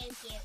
Thank you.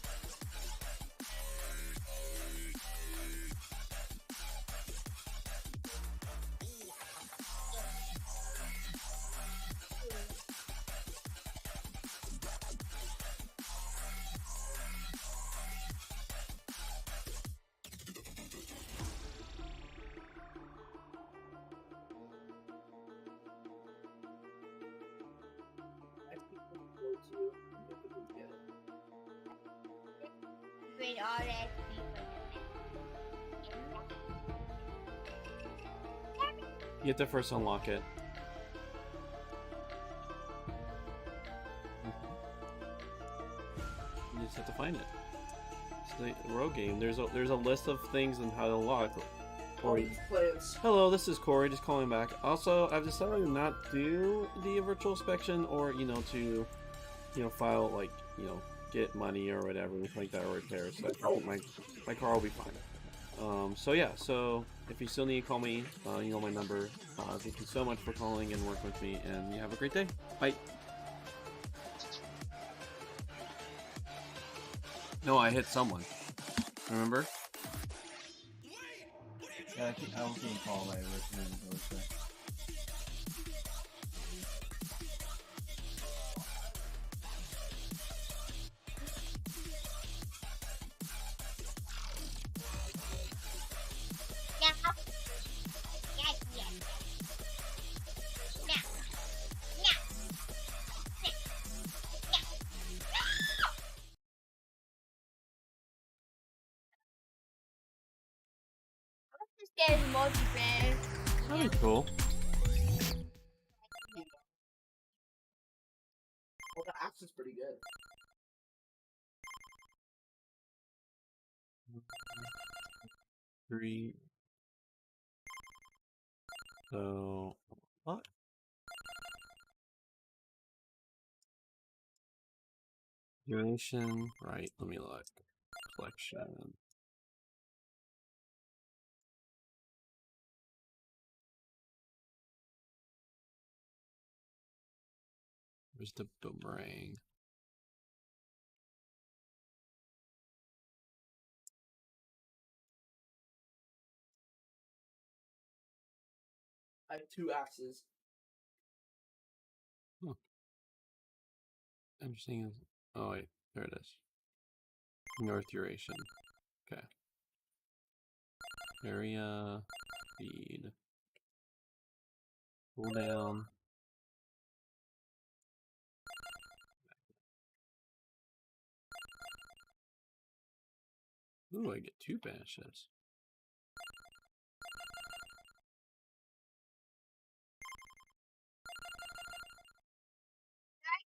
With all that You have to first unlock it. You just have to find it. It's the road game. There's a list of things and how to unlock. Hello, this is Corey, just calling back. Also, I've decided to not do the virtual inspection or, to, file, like, get money or whatever, like that, or repairs. So I think my car will be fine. So yeah, so if you still need to call me, you know my number. Thank you so much for calling and working with me, and you have a great day. Bye. No, I hit someone. Remember? Yeah, I was gonna call my original voice. There's multiplayer. That'd be cool. Well, the axe is pretty good. Three. So what? Duration. Right. Let me look. Collection. Where's the boomerang? I have 2 axes. Interesting. Oh wait, there it is. North duration. Okay. Area. Speed. Cooldown. Ooh, I get 2 banishes.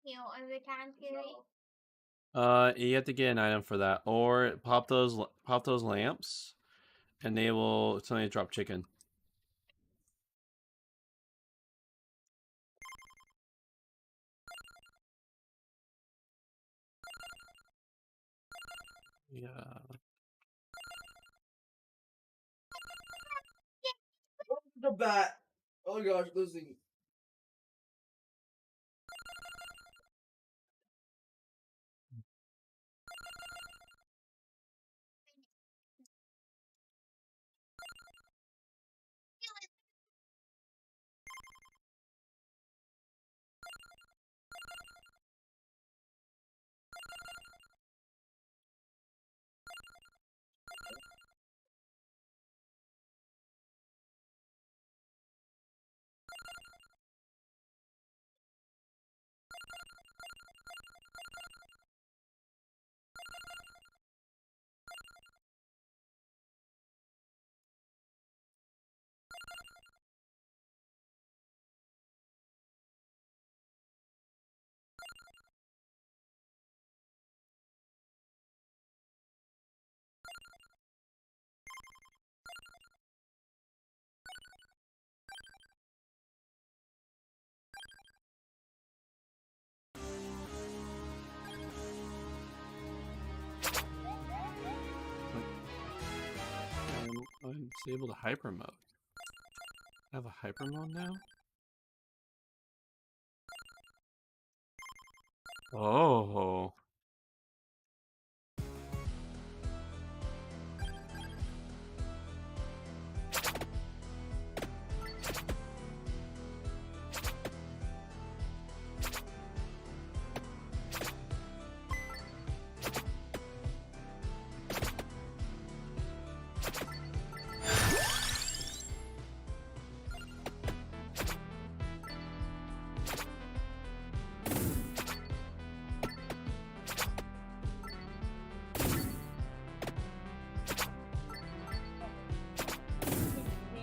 You every time, Kiri. You have to get an item for that, or pop those lamps, and they will suddenly drop chicken. Yeah. The bat! Oh my gosh, losing. I disabled the hyper mode. I have a hyper mode now? Oh.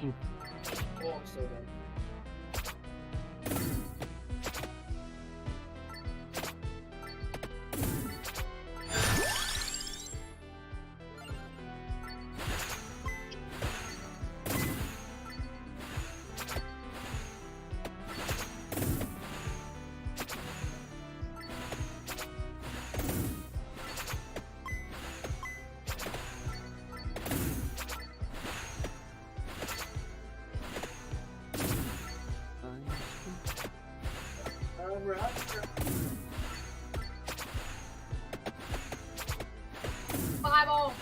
Oh, I'm so done. Alright. Bible.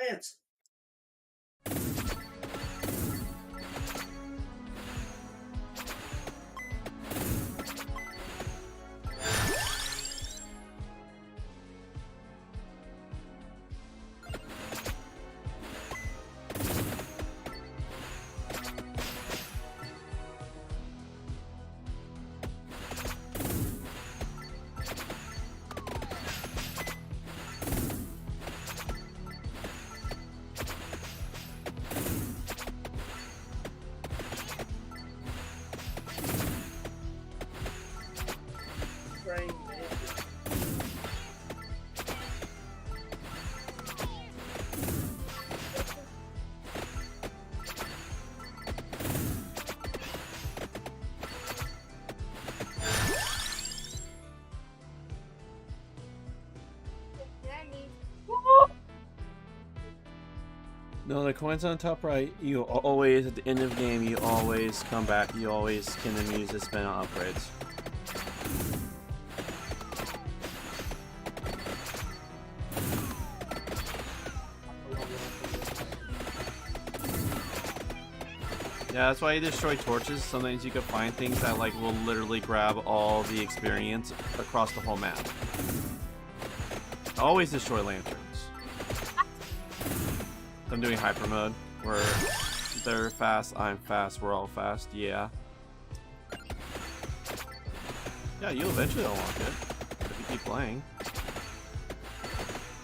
Plants. Praying mantis. No, the coins on top right, you always, at the end of the game, you always come back, you always can then use to spend on upgrades. Yeah, that's why you destroy torches. Sometimes you can find things that like will literally grab all the experience across the whole map. Always destroy lanterns. I'm doing hyper mode, where they're fast, I'm fast, we're all fast, yeah. Yeah, you'll eventually unlock it, if you keep playing.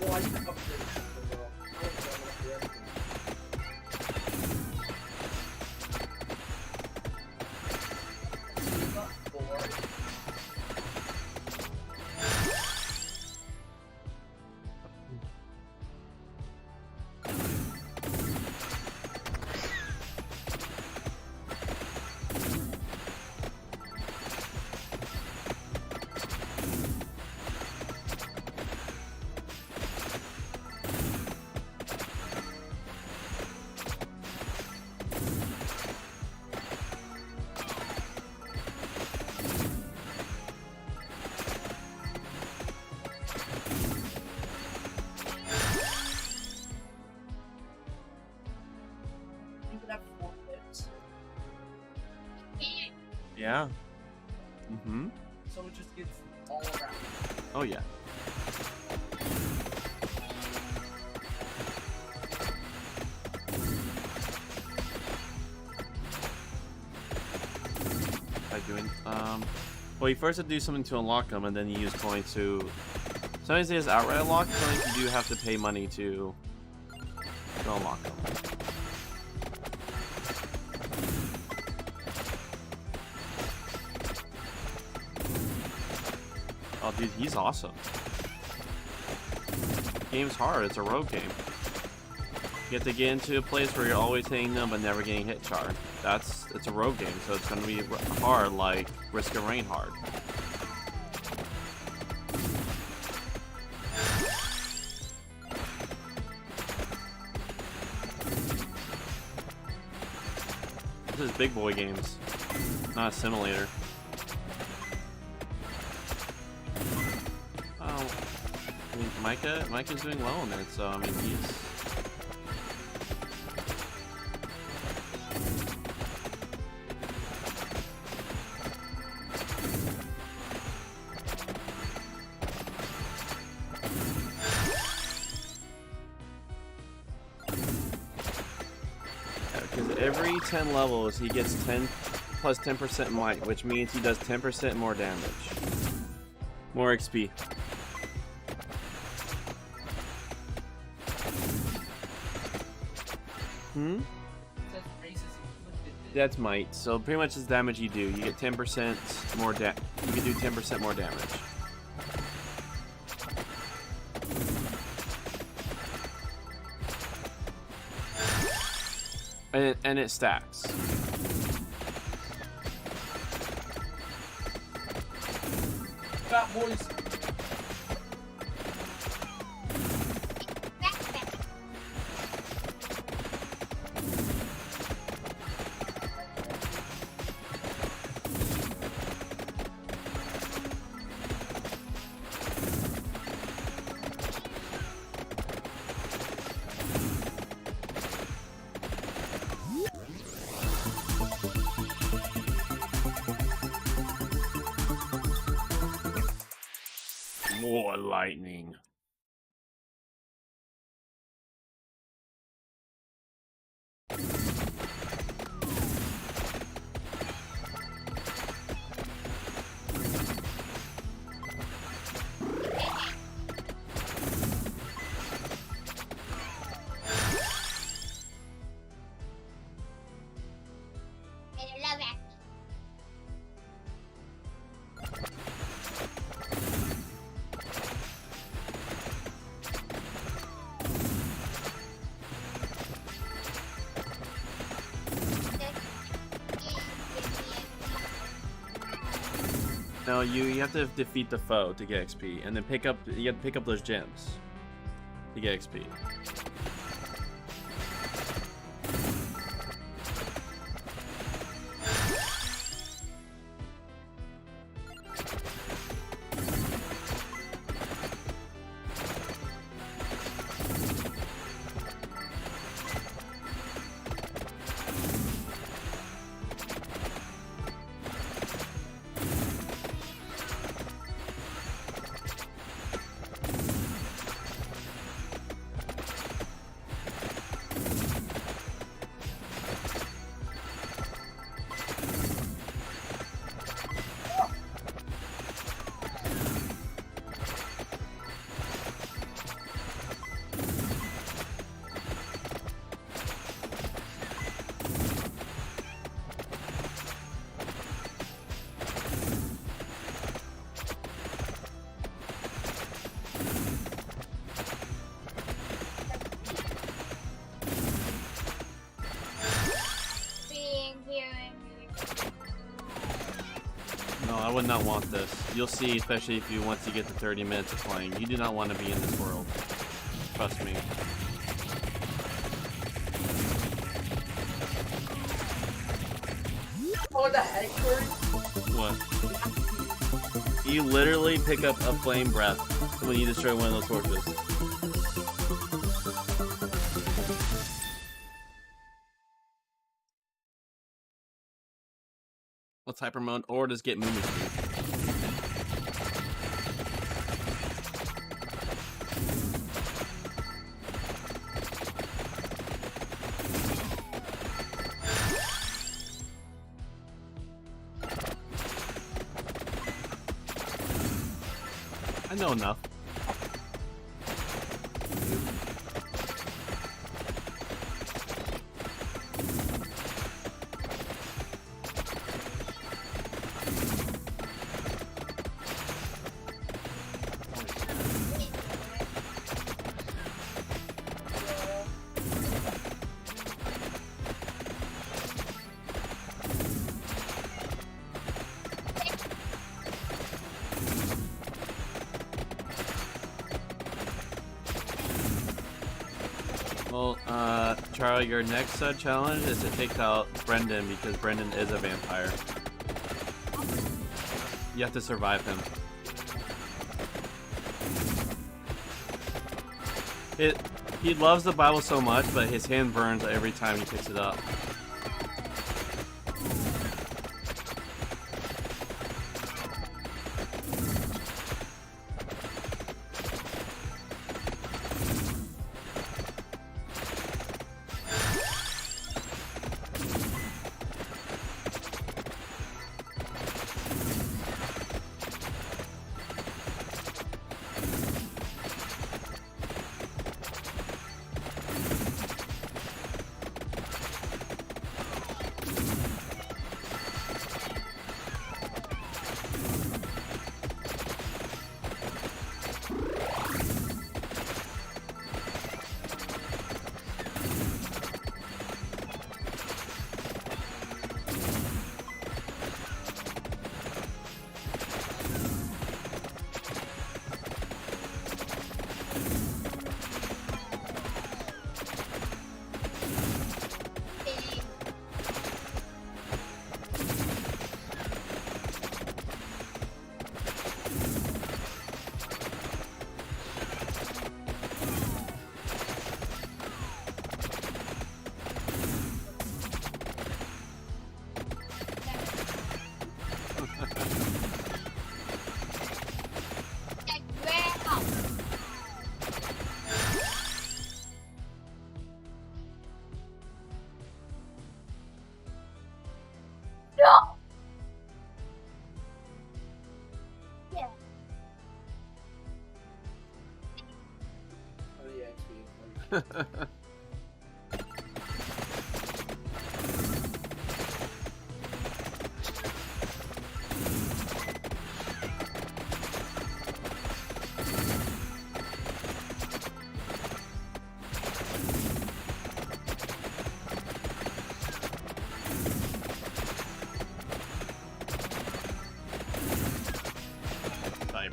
Well, I can upgrade something though. I haven't done that yet. Not four. You can have 4 hits. Yeah. Mm-hmm. So it just gets all around. Oh yeah. By doing, well, you first have to do something to unlock them, and then you use coins to. Sometimes there's outright unlock. Sometimes you do have to pay money to unlock them. Oh, dude, he's awesome. Game's hard. It's a rogue game. You have to get into a place where you're always hitting them but never getting hit char. It's a rogue game, so it's gonna be hard, like Risk of Rain hard. This is big boy games, not a simulator. Oh, I mean, Micah's doing well in it, so I mean he's. Because every 10 levels, he gets 10 plus 10% might, which means he does 10% more damage. More XP. Hmm? That's might. So pretty much the damage you do. You get 10% more you can do 10% more damage. And it stacks. Fat boys. More lightning. No, you have to defeat the foe to get XP, and then you have to pick up those gems to get XP. No, I would not want this. You'll see, especially if you once you get to 30 minutes of playing, you do not want to be in this world. Trust me. What the heck, Corey? What? You literally pick up a flame breath when you destroy one of those torches. Let's hyper mode or just get movement speed. I know enough. Well, Charlie, your next challenge is to take out Brendan because Brendan is a vampire. You have to survive him. He loves the Bible so much, but his hand burns every time he picks it up.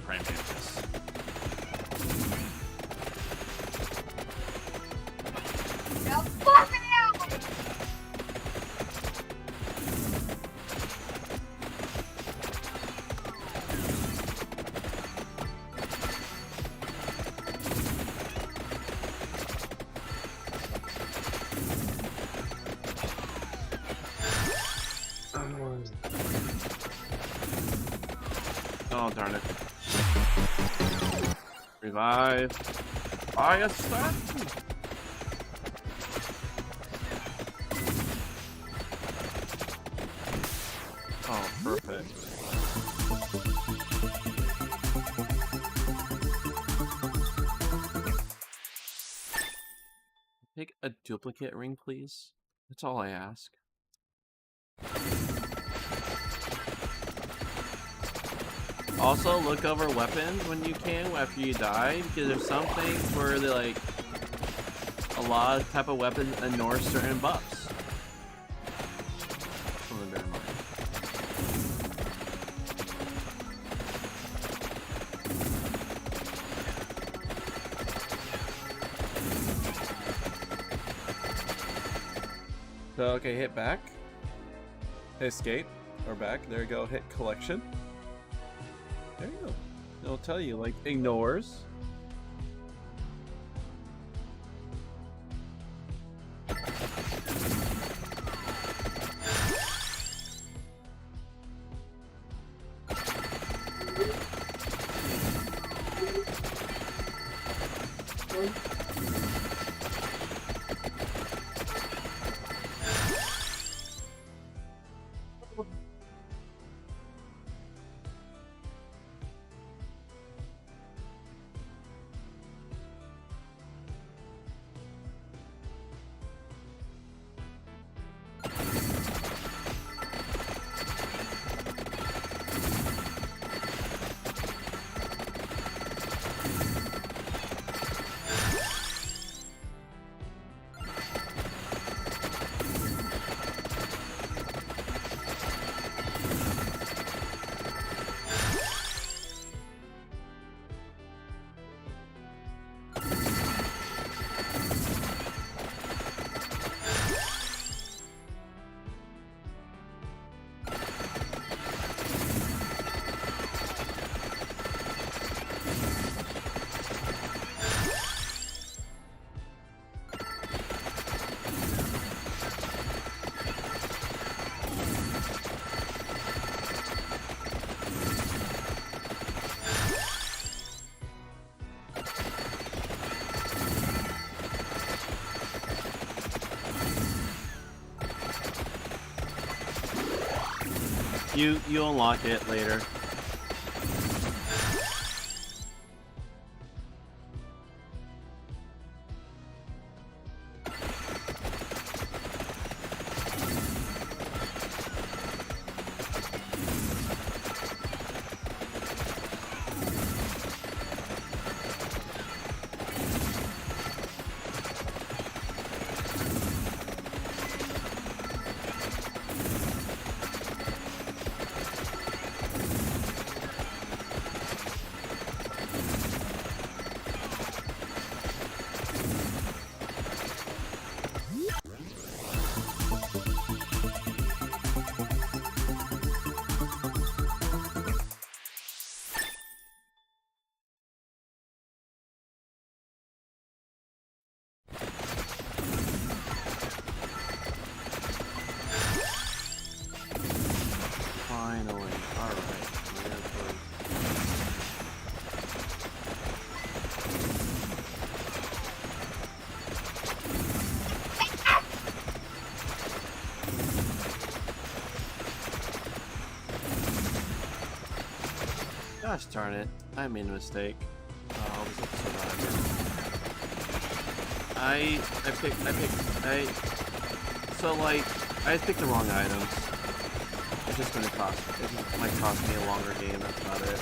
Prime Mantis. Now fuck me out! Oh, darn it. Revive. I got stuck. Oh, perfect. Take a duplicate ring, please. That's all I ask. Also, look over weapons when you can after you die, because there's some things where they like a lot of type of weapons ignore certain buffs. Something to bear in mind. So, okay, hit back. Hit escape. Or back. There you go. Hit collection. There you go. It'll tell you, like, ignores. You unlock it later. Gosh darn it, I made a mistake. Oh, this episode So like, I picked the wrong items. It's just gonna cost, it just might cost me a longer game, that's about it.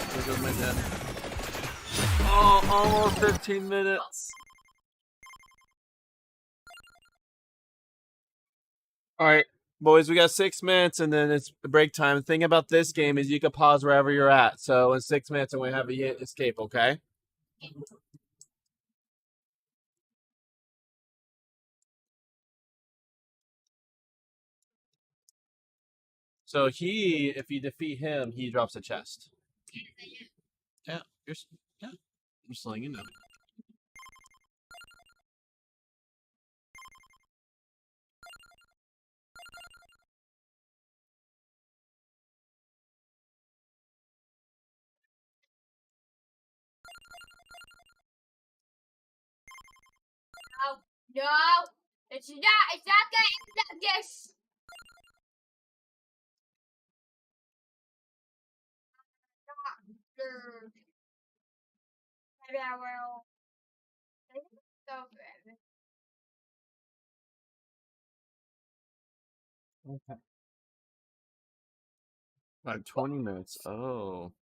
There goes my death. Oh, almost 15 minutes. All right, boys, we got 6 minutes and then it's break time. The thing about this game is you can pause wherever you're at. So in 6 minutes, I'm going to have a escape, okay? So if you defeat him, he drops a chest. Yeah, yeah, I'm just letting you know. No, it's not gonna end like this. Maybe I will. Go forever. Okay. About 20 minutes. Oh.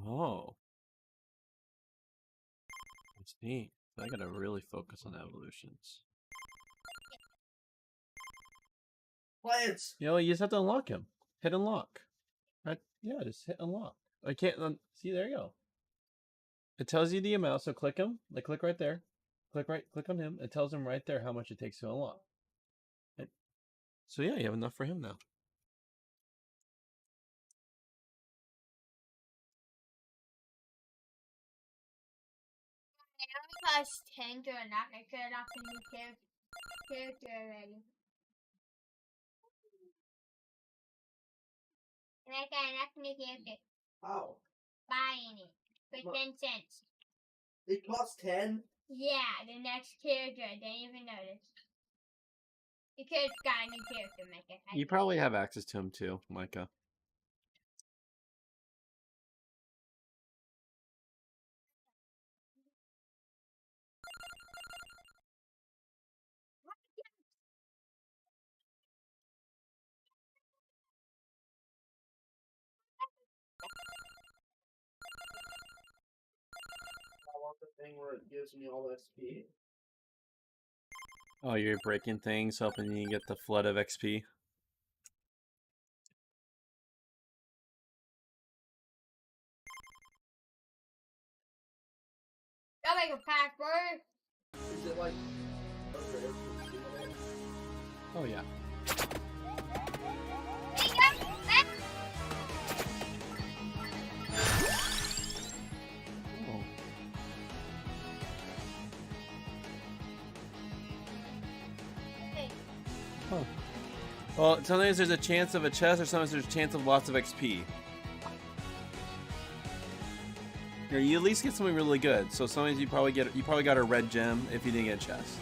Oh. That's neat. I gotta really focus on evolutions. Plants. You know, you just have to unlock him. Hit unlock. Right? Yeah, just hit unlock. I can't see. There you go. It tells you the amount. So click him. Like click right there. Click on him. It tells him right there how much it takes to unlock. So yeah, you have enough for him now. It only costs 10 to unlock. I could unlock a new character already. And I can unlock a new character. How? Buying it for 10 cents. It costs 10? Yeah, the next character. I didn't even notice. Because it's got a new character, Micah. You probably have access to him too, Micah. I want the thing where it gives me all XP. Oh, you're breaking things, hoping you get the flood of XP. That'll make a password. Is it like... Oh yeah. Oh. Huh. Well, sometimes there's a chance of a chest, or sometimes there's a chance of lots of XP. You at least get something really good. So sometimes you probably got a red gem if you didn't get a chest.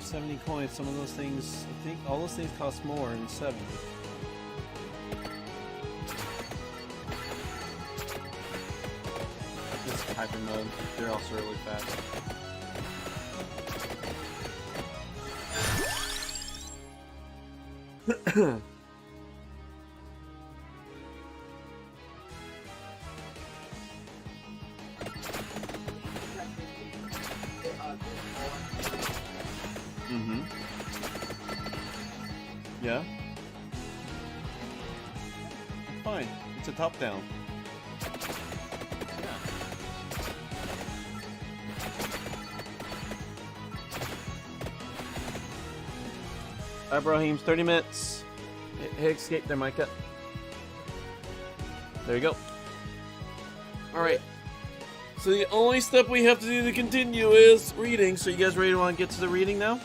70 coins. Some of those things, I think all those things cost more than 70. This hyper mode, they're also really fast. Mm-hmm. Yeah? Fine. It's a top down. Yeah. Alright, Brahim, 30 minutes. Hit escape there, Micah. There you go. Alright. So the only step we have to do to continue is reading. So you guys ready to want to get to the reading now?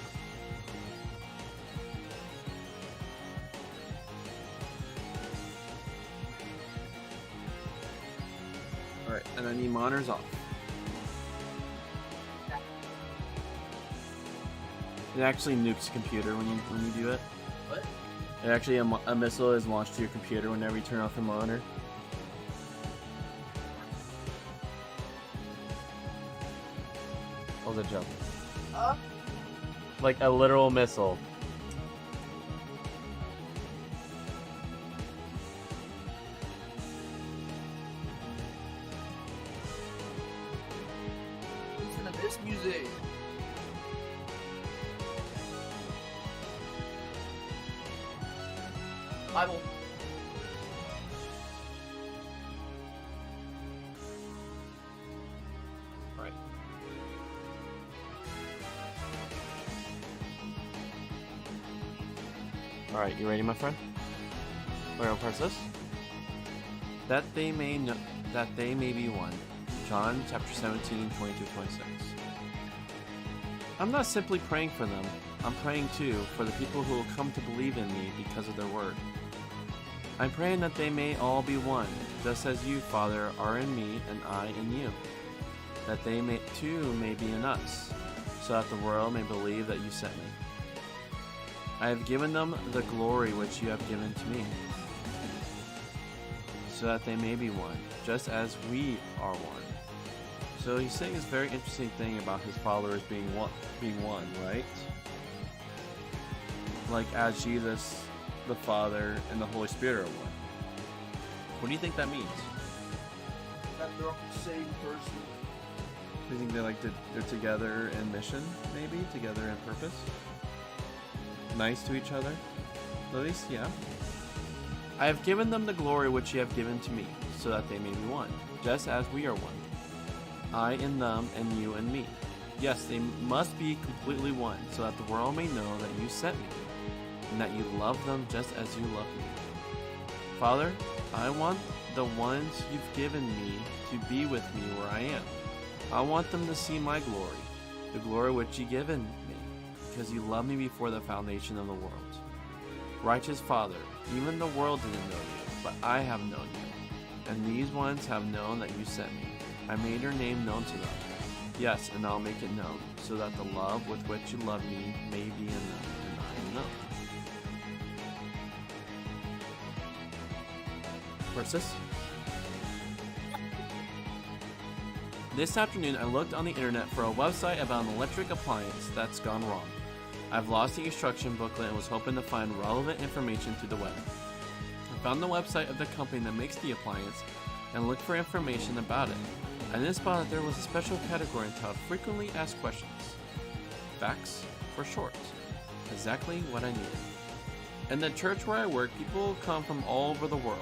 Alright, and I need monitors off. It actually nukes the computer when you do it. What? It actually a missile is launched to your computer whenever you turn off your monitor. What was a jump? Like a literal missile. Listen to this music. Bible. Right. Alright, you ready, my friend? We're gonna press this. That they may be one. John chapter 17, 22, 26. I'm not simply praying for them. I'm praying too for the people who will come to believe in me because of their word. I'm praying that they may all be one, just as you, Father, are in me and I in you. That they too may be in us, so that the world may believe that you sent me. I have given them the glory which you have given to me, so that they may be one, just as we are one. So he's saying this very interesting thing about his followers being one, right? Like as Jesus, the Father, and the Holy Spirit are one. What do you think that means? That they're all the same person. Do you think they're together in mission, maybe? Together in purpose? Nice to each other? At least, yeah. I have given them the glory which you have given to me, so that they may be one, just as we are one. I in them, and you in me. Yes, they must be completely one, so that the world may know that you sent me, and that you love them just as you love me. Father, I want the ones you've given me to be with me where I am. I want them to see my glory, the glory which you've given me, because you loved me before the foundation of the world. Righteous Father, even the world didn't know you, but I have known you, and these ones have known that you sent me. I made your name known to them. Yes, and I'll make it known, so that the love with which you love me may be in them, and I in them. Where's this? This afternoon, I looked on the internet for a website about an electric appliance that's gone wrong. I've lost the instruction booklet and was hoping to find relevant information through the web. I found the website of the company that makes the appliance and looked for information about it. I then spotted there was a special category entitled Frequently Asked Questions. Facts for short. Exactly what I needed. In the church where I work, people come from all over the world.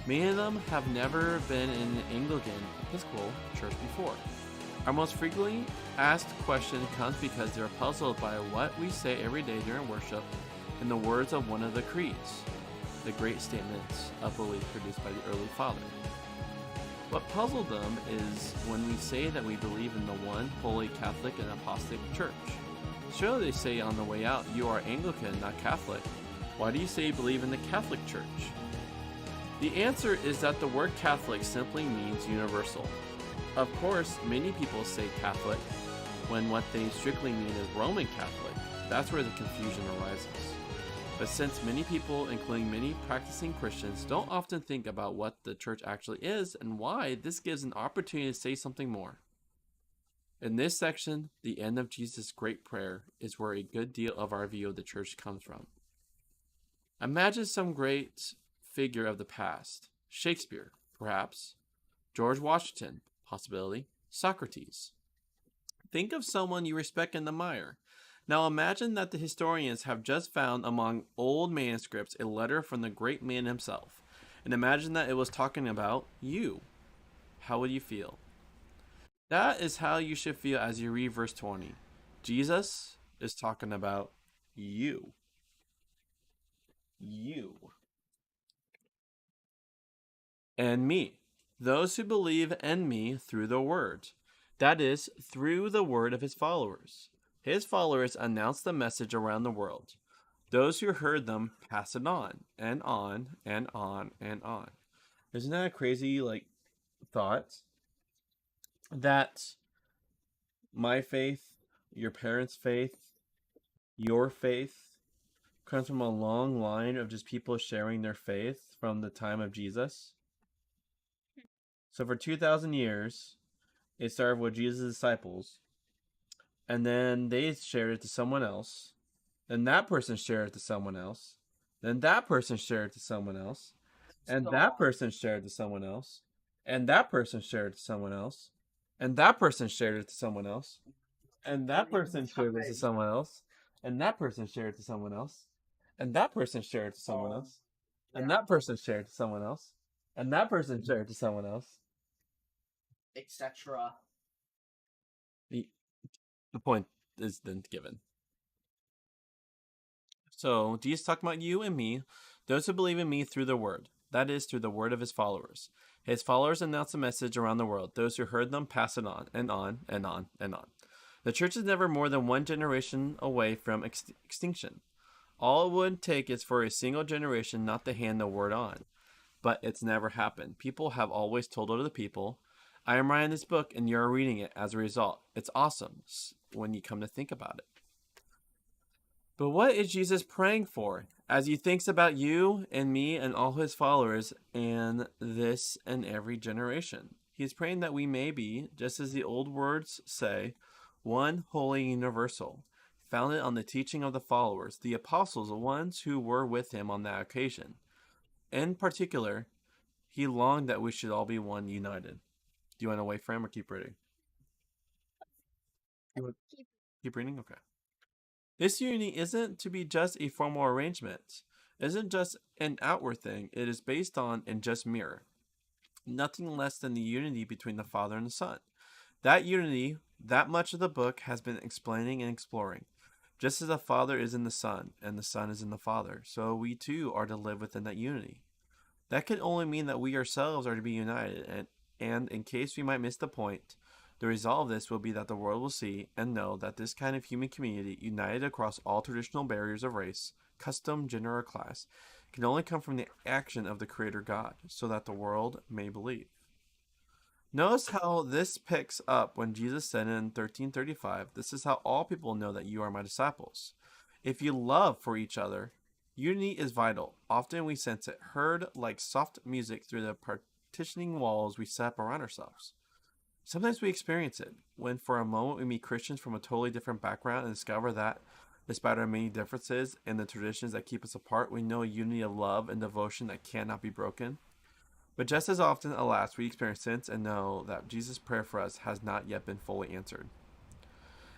Many of them have never been in an Anglican Episcopal church before. Our most frequently asked question comes because they're puzzled by what we say every day during worship in the words of one of the creeds, the great statements of belief produced by the early father. What puzzled them is when we say that we believe in the one holy Catholic and Apostolic Church. Surely they say on the way out, you are Anglican, not Catholic. Why do you say you believe in the Catholic Church? The answer is that the word Catholic simply means universal. Of course, many people say Catholic when what they strictly mean is Roman Catholic, That's where the confusion arises. But since many people, including many practicing Christians, don't often think about what the church actually is and why, this gives an opportunity to say something more. In this section, the end of Jesus' great prayer is where a good deal of our view of the church comes from. Imagine some great figure of the past. Shakespeare, perhaps. George Washington, possibility. Socrates. Think of someone you respect and admire. Now imagine that the historians have just found among old manuscripts a letter from the great man himself, and imagine that it was talking about you. How would you feel? That is how you should feel as you read verse 20. Jesus is talking about you. You. And me. Those who believe in me through the word. That is, through the word of his followers. His followers announced the message around the world. Those who heard them pass it on, and on, and on, and on. Isn't that a crazy, thought? That my faith, your parents' faith, your faith comes from a long line of just people sharing their faith from the time of Jesus. So for 2,000 years, it started with Jesus' disciples, and then they shared it to someone else, then that person shared it to someone else, then that person shared it to someone else, and that person shared it to someone else, and that person shared it to someone else, and that person shared it to someone else, and that person shared it to someone else, and that person shared it to someone else, and that person shared it to someone else, and that person shared it to someone else, and that person shared it to someone else, etc. The point is then given. So, Jesus talking about you and me, those who believe in me through the word. That is, through the word of his followers. His followers announce the message around the world. Those who heard them pass it on, and on, and on, and on. The church is never more than one generation away from extinction. All it would take is for a single generation not to hand the word on. But it's never happened. People have always told other people, I am writing this book and you're reading it as a result. It's awesome when you come to think about it. But what is Jesus praying for as he thinks about you and me and all his followers and this and every generation? He is praying that we may be, just as the old words say, one holy universal, founded on the teaching of the followers, the apostles, the ones who were with him on that occasion. In particular, he longed that we should all be one united. Do you want to wait for him or keep reading? Keep reading? Okay. This unity isn't to be just a formal arrangement. It isn't just an outward thing. It is based on and just mirror. Nothing less than the unity between the Father and the Son. That unity, that much of the book has been explaining and exploring. Just as the Father is in the Son and the Son is in the Father, so we too are to live within that unity. That can only mean that we ourselves are to be united, and in case we might miss the point, the result of this will be that the world will see and know that this kind of human community, united across all traditional barriers of race, custom, gender, or class, can only come from the action of the Creator God, so that the world may believe. Notice how this picks up when Jesus said in 13:35, "This is how all people know that you are my disciples. If you love for each other." Unity is vital. Often we sense it, heard like soft music through the partitioning walls we set up around ourselves. Sometimes we experience it, when for a moment we meet Christians from a totally different background and discover that, despite our many differences and the traditions that keep us apart, we know a unity of love and devotion that cannot be broken. But just as often, alas, we experience sense and know that Jesus' prayer for us has not yet been fully answered.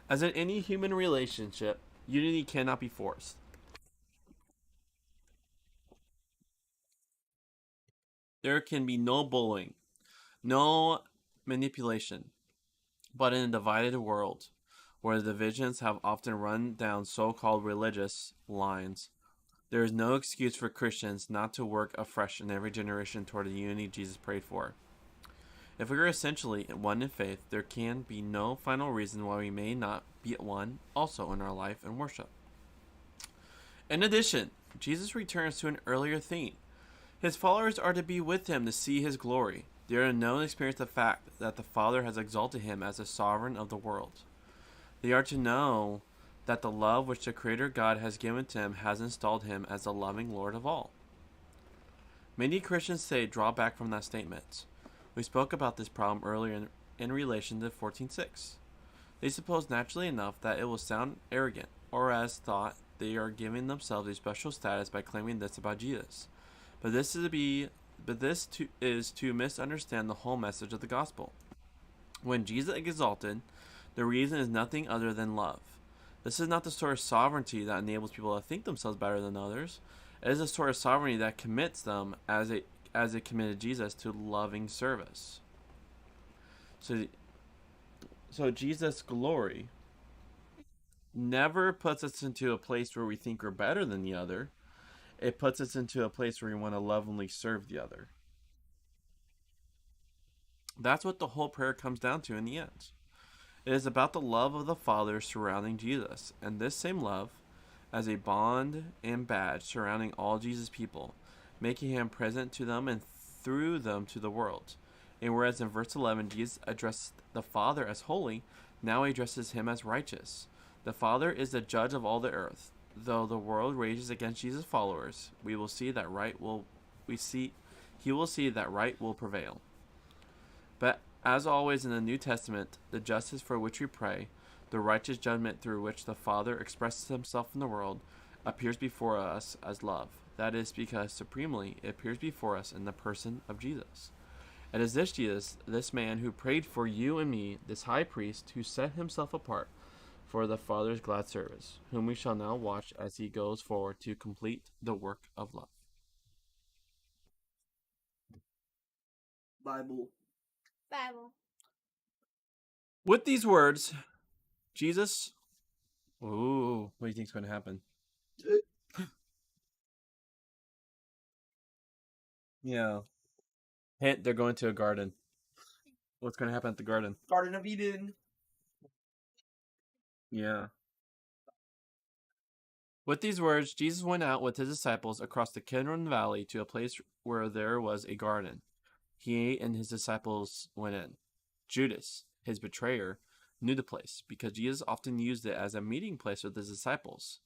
As in any human relationship, unity cannot be forced. There can be no bullying, no manipulation. But in a divided world, where the divisions have often run down so-called religious lines, there is no excuse for Christians not to work afresh in every generation toward the unity Jesus prayed for. If we are essentially one in faith, there can be no final reason why we may not be at one also in our life and worship. In addition, Jesus returns to an earlier theme. His followers are to be with him to see his glory. They are to know and experience the fact that the Father has exalted him as the sovereign of the world. They are to know that the love which the Creator God has given to him has installed him as the loving Lord of all. Many Christians today draw back from that statement. We spoke about this problem earlier in relation to 14:6. They suppose naturally enough that it will sound arrogant, or as thought they are giving themselves a special status by claiming this about Jesus. But this is to misunderstand the whole message of the gospel. When Jesus is exalted, the reason is nothing other than love. This is not the sort of sovereignty that enables people to think themselves better than others. It is a sort of sovereignty that commits them, as it committed Jesus, to loving service. So Jesus' glory never puts us into a place where we think we're better than the other. It puts us into a place where we want to lovingly serve the other. That's what the whole prayer comes down to in the end. It is about the love of the Father surrounding Jesus, and this same love as a bond and badge surrounding all Jesus' people, making him present to them and through them to the world. And whereas in verse 11 Jesus addressed the Father as holy, now he addresses him as righteous. The Father is the judge of all the earth. Though the world rages against Jesus' followers, he will see that right will prevail. But as always in the New Testament, the justice for which we pray, the righteous judgment through which the Father expresses himself in the world, appears before us as love. That is because supremely it appears before us in the person of Jesus. It is this Jesus, this man who prayed for you and me, this high priest who set himself apart for the Father's glad service, whom we shall now watch as he goes forward to complete the work of love. Bible. With these words, Jesus... Ooh, what do you think is going to happen? Yeah. Hint, they're going to a garden. What's going to happen at the garden? Garden of Eden. Yeah. With these words, Jesus went out with his disciples across the Kidron Valley to a place where there was a garden. He and his disciples went in. Judas, his betrayer, knew the place because Jesus often used it as a meeting place with his disciples.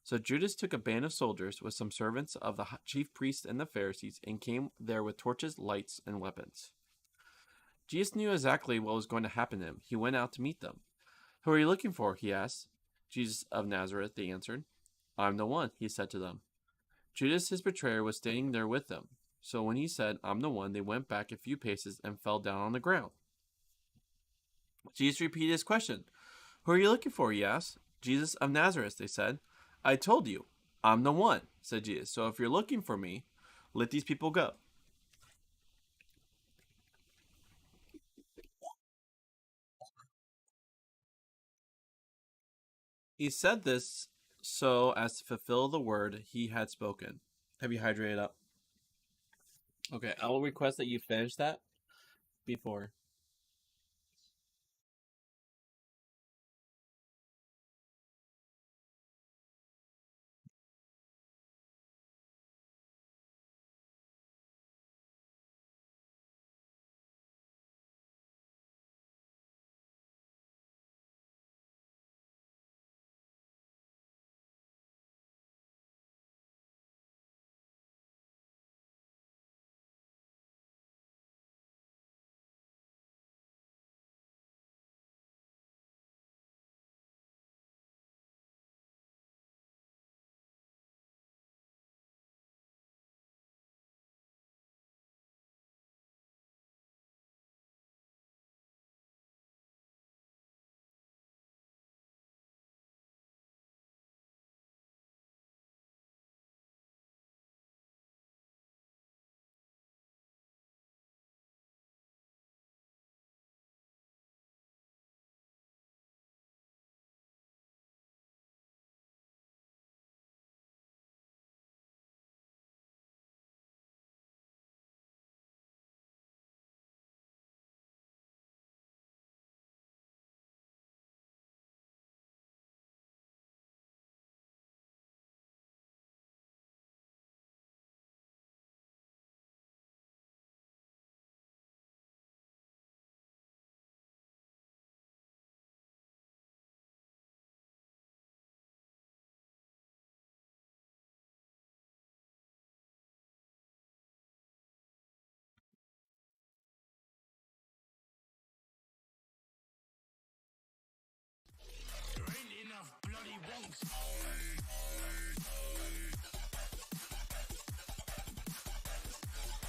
So Judas took a band of soldiers with some servants of the chief priests and the Pharisees and came there with torches, lights, and weapons. Jesus knew exactly what was going to happen to him. He went out to meet them. "Who are you looking for?" he asked. "Jesus of Nazareth," they answered. "I'm the one," he said to them. Judas, his betrayer, was standing there with them. So when he said, "I'm the one," they went back a few paces and fell down on the ground. Jesus repeated his question. "Who are you looking for?" he asked. "Jesus of Nazareth," they said. "I told you, I'm the one," said Jesus. "So if you're looking for me, let these people go." He said this so as to fulfill the word he had spoken. Have you hydrated up? Okay, I will request that you finish that before.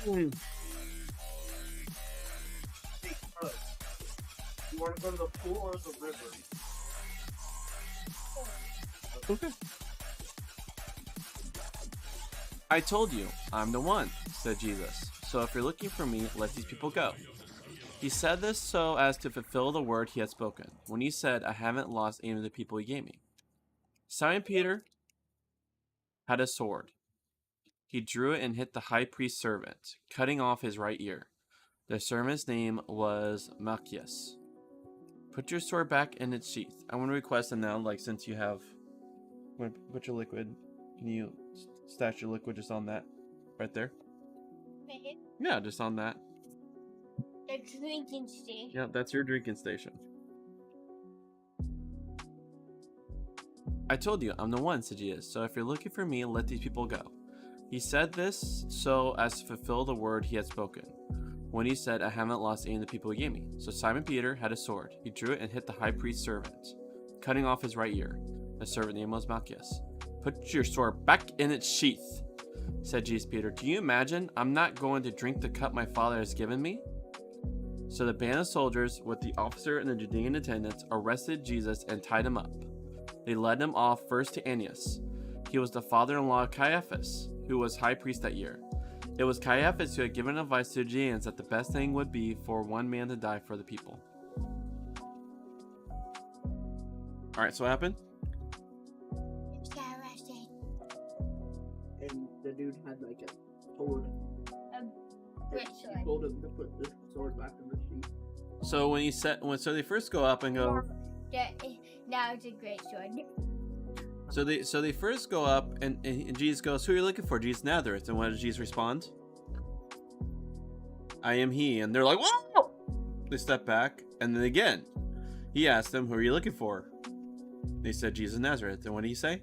Hey, bro, you want to go to the pool or the river? Okay. I told you, I'm the one, said Jesus. So if you're looking for me, let these people go. He said this so as to fulfill the word he had spoken, when he said, I haven't lost any of the people he gave me. Simon Peter had a sword. He drew it and hit the high priest's servant, cutting off his right ear. The servant's name was Malchus. Put your sword back in its sheath. I want to request now, like, since you have... Put your liquid. Can you stash your liquid just on that? Right there? Right. Yeah, just on that. The drinking station. Yeah, that's your drinking station. I told you, I'm the one, said Jesus. So if you're looking for me, let these people go. He said this so as to fulfill the word he had spoken, when he said, I haven't lost any of the people he gave me. So Simon Peter had a sword. He drew it and hit the high priest's servant, cutting off his right ear. The servant name was Malchus. Put your sword back in its sheath, said Jesus Peter. Do you imagine I'm not going to drink the cup my father has given me? So the band of soldiers, with the officer and the Judean attendants, arrested Jesus and tied him up. They led him off first to Annas. He was the father-in-law of Caiaphas, who was high priest that year. It was Caiaphas who had given advice to the Judeans that the best thing would be for one man to die for the people. Alright, so what happened? He got arrested. And the dude had like a sword. Great He sword. told him to put the sword back in the sheath. So when he said, so they first go up and go. Now it's a great sword. So they first go up and Jesus goes, "Who are you looking for?" Jesus Nazareth. And what does Jesus respond? "I am he." And they're like, "Whoa!" They step back, and then again, he asked them, "Who are you looking for?" They said, "Jesus Nazareth." And what did he say?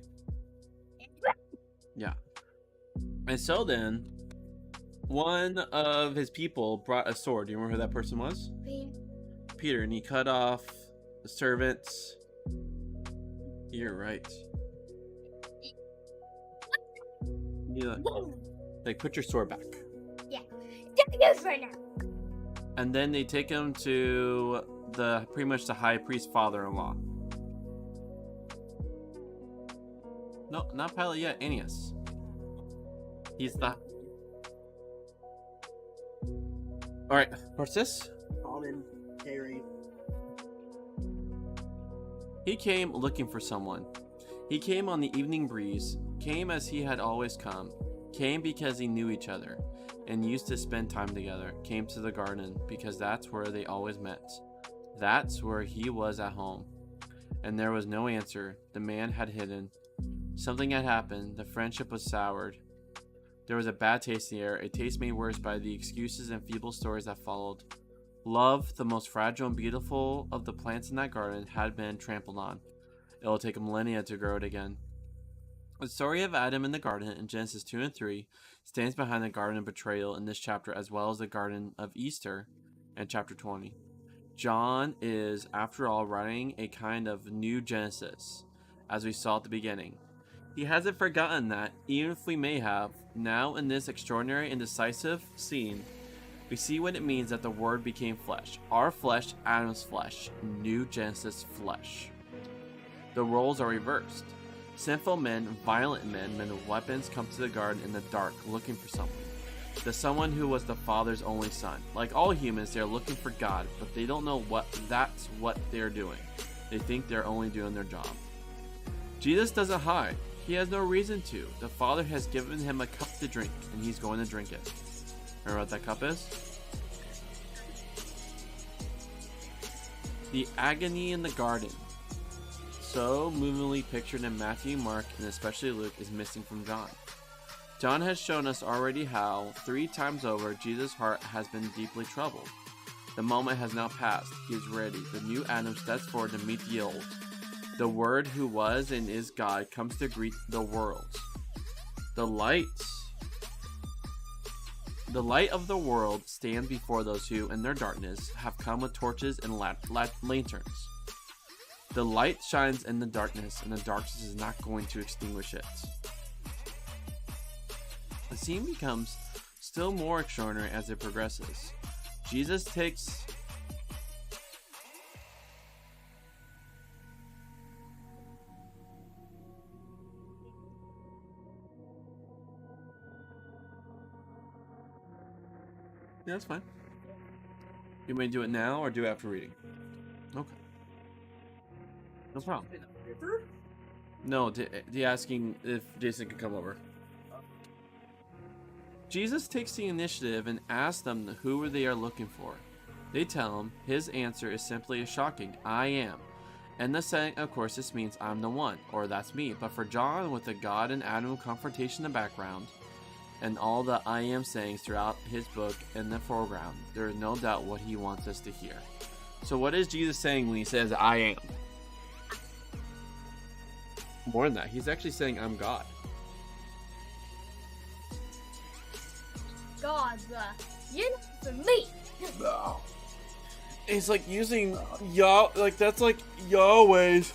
Yeah. And so then, one of his people brought a sword. Do you remember who that person was? Peter. And he cut off the servant's ear, right? Yeah. Like, put your sword back. Yeah. Take this right now. And then they take him to pretty much the high priest's father-in-law. No, not Pilate yet. Annas. He's the. All right, what's this? Common, Harry. He came looking for someone. He came on the evening breeze, came as he had always come, came because he knew each other, and used to spend time together, came to the garden, because that's where they always met. That's where he was at home. And there was no answer. The man had hidden. Something had happened. The friendship was soured. There was a bad taste in the air, a taste made worse by the excuses and feeble stories that followed. Love, the most fragile and beautiful of the plants in that garden, had been trampled on. It will take a millennia to grow it again. The story of Adam in the garden in Genesis 2 and 3 stands behind the garden of betrayal in this chapter, as well as the garden of Easter in chapter 20. John is, after all, writing a kind of new Genesis, as we saw at the beginning. He hasn't forgotten that, even if we may have, now in this extraordinary and decisive scene, we see what it means that the Word became flesh. Our flesh, Adam's flesh, new Genesis flesh. The roles are reversed. Sinful men, violent men with weapons come to the garden in the dark, looking for someone. The someone who was the Father's only son. Like all humans, they are looking for God, but they don't know that's what they're doing. They think they're only doing their job. Jesus doesn't hide. He has no reason to. The Father has given him a cup to drink, and he's going to drink it. Remember what that cup is? The agony in the garden, so movingly pictured in Matthew, Mark, and especially Luke, is missing from John. John has shown us already how, 3 times over, Jesus' heart has been deeply troubled. The moment has now passed. He is ready. The new Adam steps forward to meet the old. The Word who was and is God comes to greet the world. The light of the world stands before those who, in their darkness, have come with torches and lanterns. The light shines in the darkness, and the darkness is not going to extinguish it. The scene becomes still more extraordinary as it progresses. Jesus takes... Yeah, that's fine. You may do it now or do it after reading? Okay. No problem. In a river? No, the asking if Jason can come over. Jesus takes the initiative and asks them who they are looking for. They tell him. His answer is simply as shocking, I am. In the setting, of course, this means I'm the one, or that's me. But for John, with the God and Adam confrontation in the background, and all the I am sayings throughout his book in the foreground, there is no doubt what he wants us to hear. So what is Jesus saying when he says, I am? More than that, he's actually saying, I'm God. God, you're not for me. No. It's like using like that's like Yahweh's.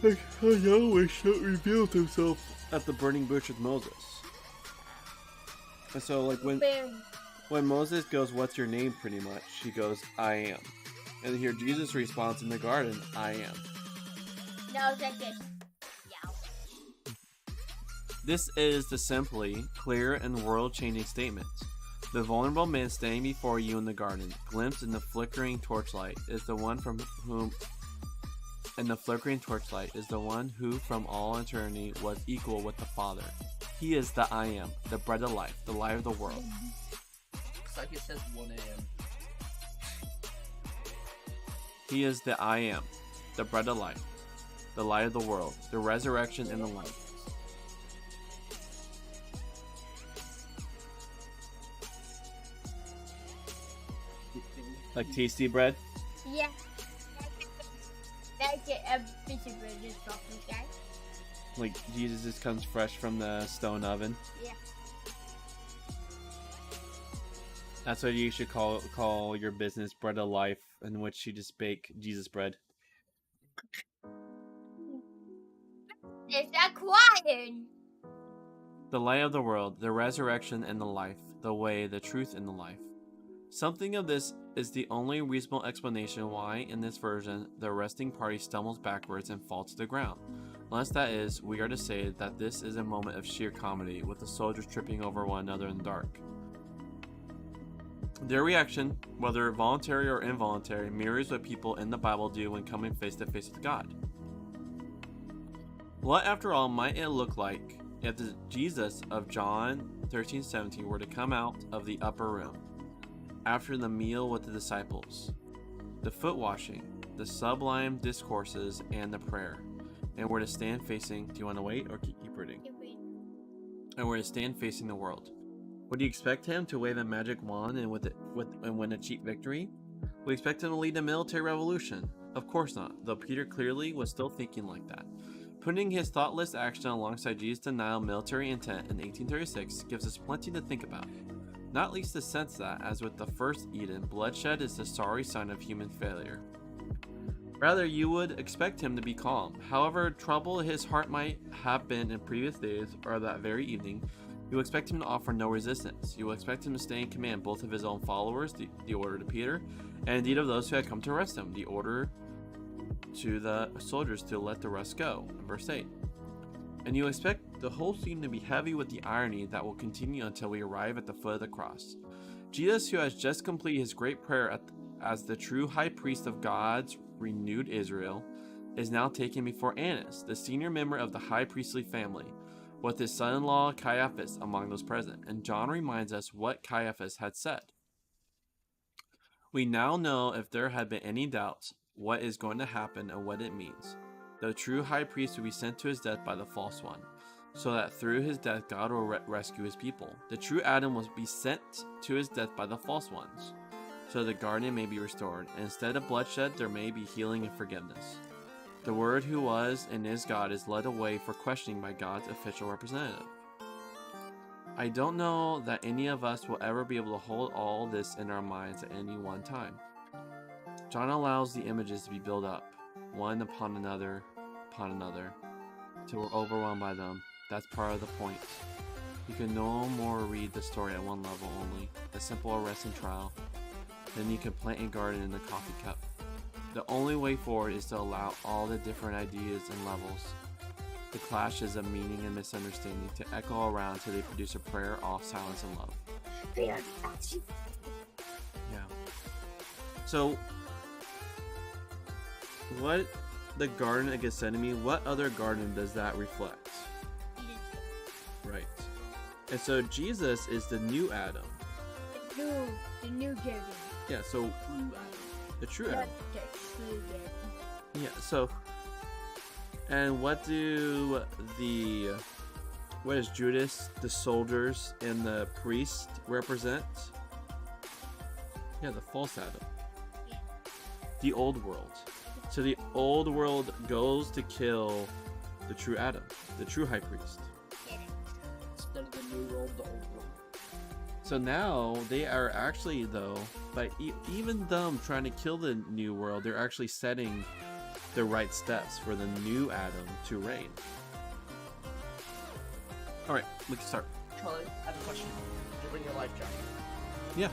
Like how Yahweh revealed himself at the burning bush with Moses. And so like when Moses goes, what's your name, pretty much, he goes, I am. And here Jesus responds in the garden, I am. No, it's like this. This is the simply, clear, and world-changing statement. The vulnerable man standing before you in the garden, glimpsed in the flickering torchlight, is the one from whom... And the flickering torchlight is the one who from all eternity was equal with the Father. He is the I am, the bread of life, the light of the world. Looks like it says 1 a.m. He is the I am, the bread of life, the light of the world, the resurrection and the life. Like tasty bread? Yeah. Like a piece of bread is awesome, guys. Like Jesus just comes fresh from the stone oven? Yeah. That's what you should call your business, Bread of Life, in which you just bake Jesus bread. It's acquired. The light of the world, the resurrection and the life, the way, the truth, and the life. Something of this is the only reasonable explanation why, in this version, the resting party stumbles backwards and falls to the ground. Unless that is, we are to say that this is a moment of sheer comedy, with the soldiers tripping over one another in the dark. Their reaction, whether voluntary or involuntary, mirrors what people in the Bible do when coming face to face with God. What, after all, might it look like if the Jesus of John 13:17 were to come out of the upper room after the meal with the disciples, the foot washing, the sublime discourses, and the prayer, and were to stand facing... Do you want to wait or keep reading? And were to stand facing the world. Would you expect him to wave a magic wand and win a cheap victory? Would you expect him to lead a military revolution? Of course not, though Peter clearly was still thinking like that. Putting his thoughtless action alongside Jesus' denial of military intent in 1836 gives us plenty to think about. Not least the sense that, as with the first Eden, bloodshed is the sorry sign of human failure. Rather, you would expect him to be calm. However troubled his heart might have been in previous days or that very evening, you expect him to offer no resistance. You will expect him to stay in command both of his own followers, the order to Peter, and indeed of those who had come to arrest him, the order to the soldiers to let the rest go, in verse 8. And you expect the whole scene to be heavy with the irony that will continue until we arrive at the foot of the cross. Jesus, who has just completed his great prayer as the true high priest of God's renewed Israel, is now taken before Annas, the senior member of the high priestly family, with his son-in-law Caiaphas among those present, and John reminds us what Caiaphas had said. We now know, if there had been any doubts, what is going to happen and what it means. The true high priest will be sent to his death by the false one, so that through his death God will rescue his people. The true Adam will be sent to his death by the false ones, so the garden may be restored, and instead of bloodshed there may be healing and forgiveness. The Word who was and is God is led away for questioning by God's official representative. I don't know that any of us will ever be able to hold all this in our minds at any one time. John allows the images to be built up, one upon another, till we're overwhelmed by them. That's part of the point. You can no more read the story at one level only, a simple arrest and trial. Then you can plant a garden in the coffee cup. The only way forward is to allow all the different ideas and levels, the clashes of meaning and misunderstanding, to echo around till they produce a prayer, all silence and love. Yeah. So, what the Garden of Gethsemane, what other garden does that reflect? Right. And so Jesus is the new Adam. The new Jordan. Yeah, so the true Adam. The true Jordan. Yeah, so and what does Judas, the soldiers, and the priest represent? Yeah, the false Adam. Yeah. The old world. So the old world goes to kill the true Adam, the true high priest. Instead of the new world, the old world. So now they are actually, though, by even them trying to kill the new world, they're actually setting the right steps for the new Adam to reign. All right, we can start. Charlie, I have a question. Did you bring your life jacket? Yeah.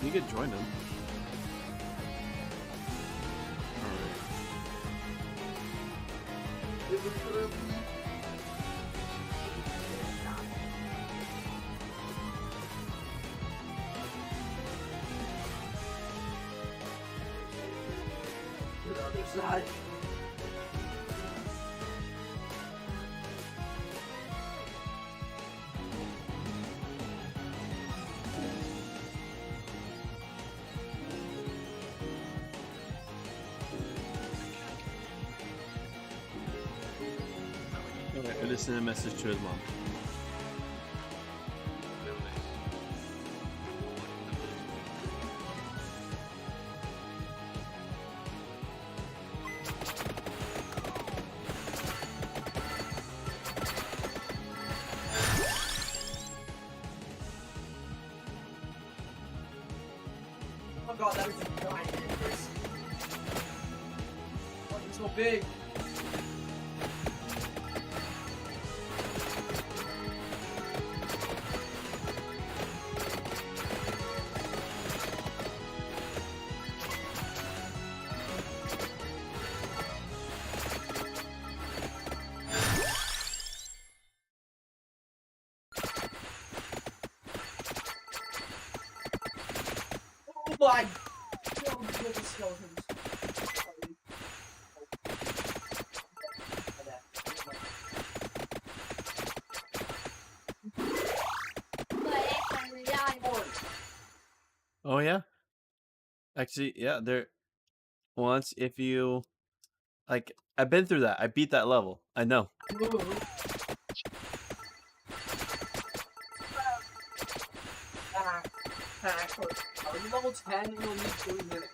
You could join them. To the other side. Okay, I just sent a message to his mom. Oh god, that is a giant inverse. Why is it so big? Oh my god, the skeletons. Oh yeah. Actually, yeah. There. Once, if you like, I've been through that. I beat that level. I know. Are you level 10 and you'll need 2 minutes?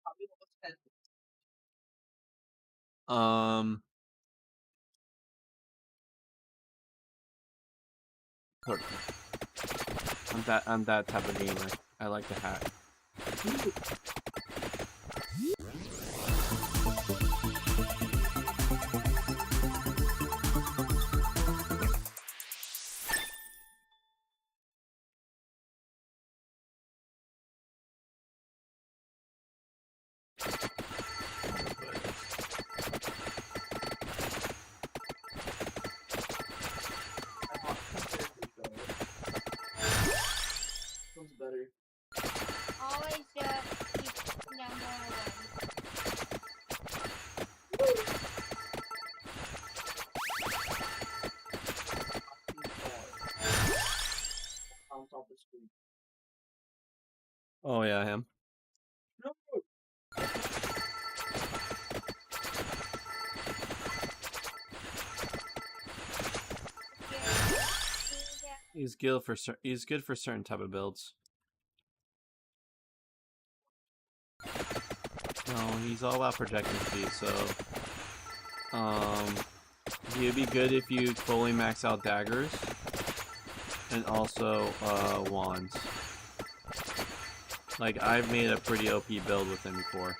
I'll be level 10. Totally. I'm that type of gamer. I like to hack. Sounds better. Always keep number one. On top of the screen. Oh yeah, him. No. He's good for certain type of builds. No, he's all about projecting speed, so he'd be good if you fully max out daggers. and also wands. Like, I've made a pretty OP build with him before.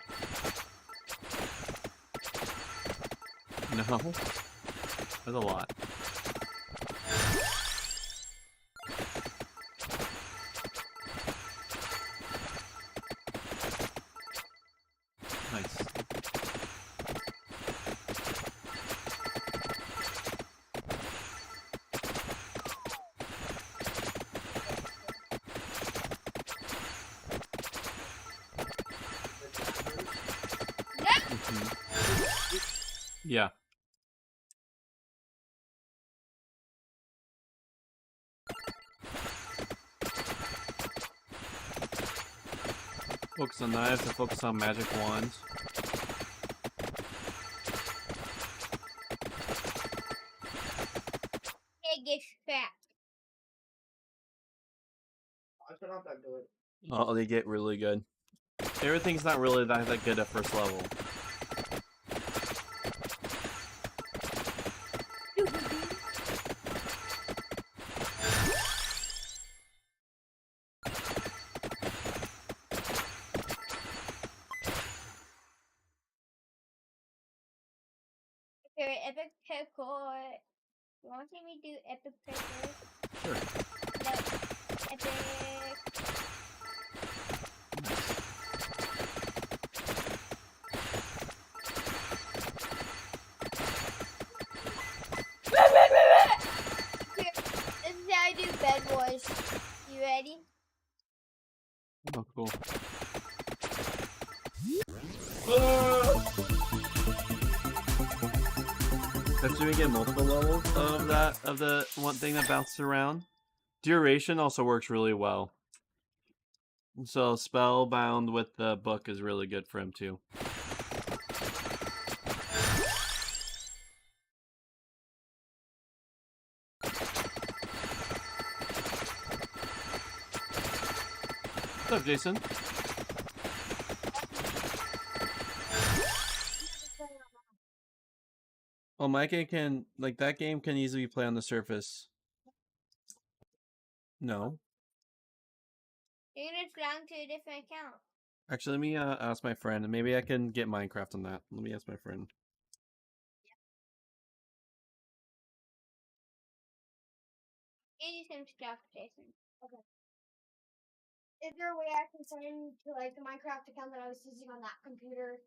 No? There's a lot. Nice. Yeah. Focus on knives and focus on magic wands. It gets scrapped. They're not that good. Oh, they get really good. Everything's not really that good at first level. Okay, epic pickle. You want to see me do epic pickle? Sure. No, epic. Here, this is how I do Bed Wars. You ready? Oh, cool. Especially when we get multiple levels of the one thing that bounces around. Duration also works really well. So spellbound with the book is really good for him too. What's up, Jason? Oh, my game can, like, that game can easily play on the Surface. No. You're gonna belong to a different account. Actually, let me ask my friend, and maybe I can get Minecraft on that. Let me ask my friend. Give you some stuff, Jason. Okay. Is there a way I can send to like the Minecraft account that I was using on that computer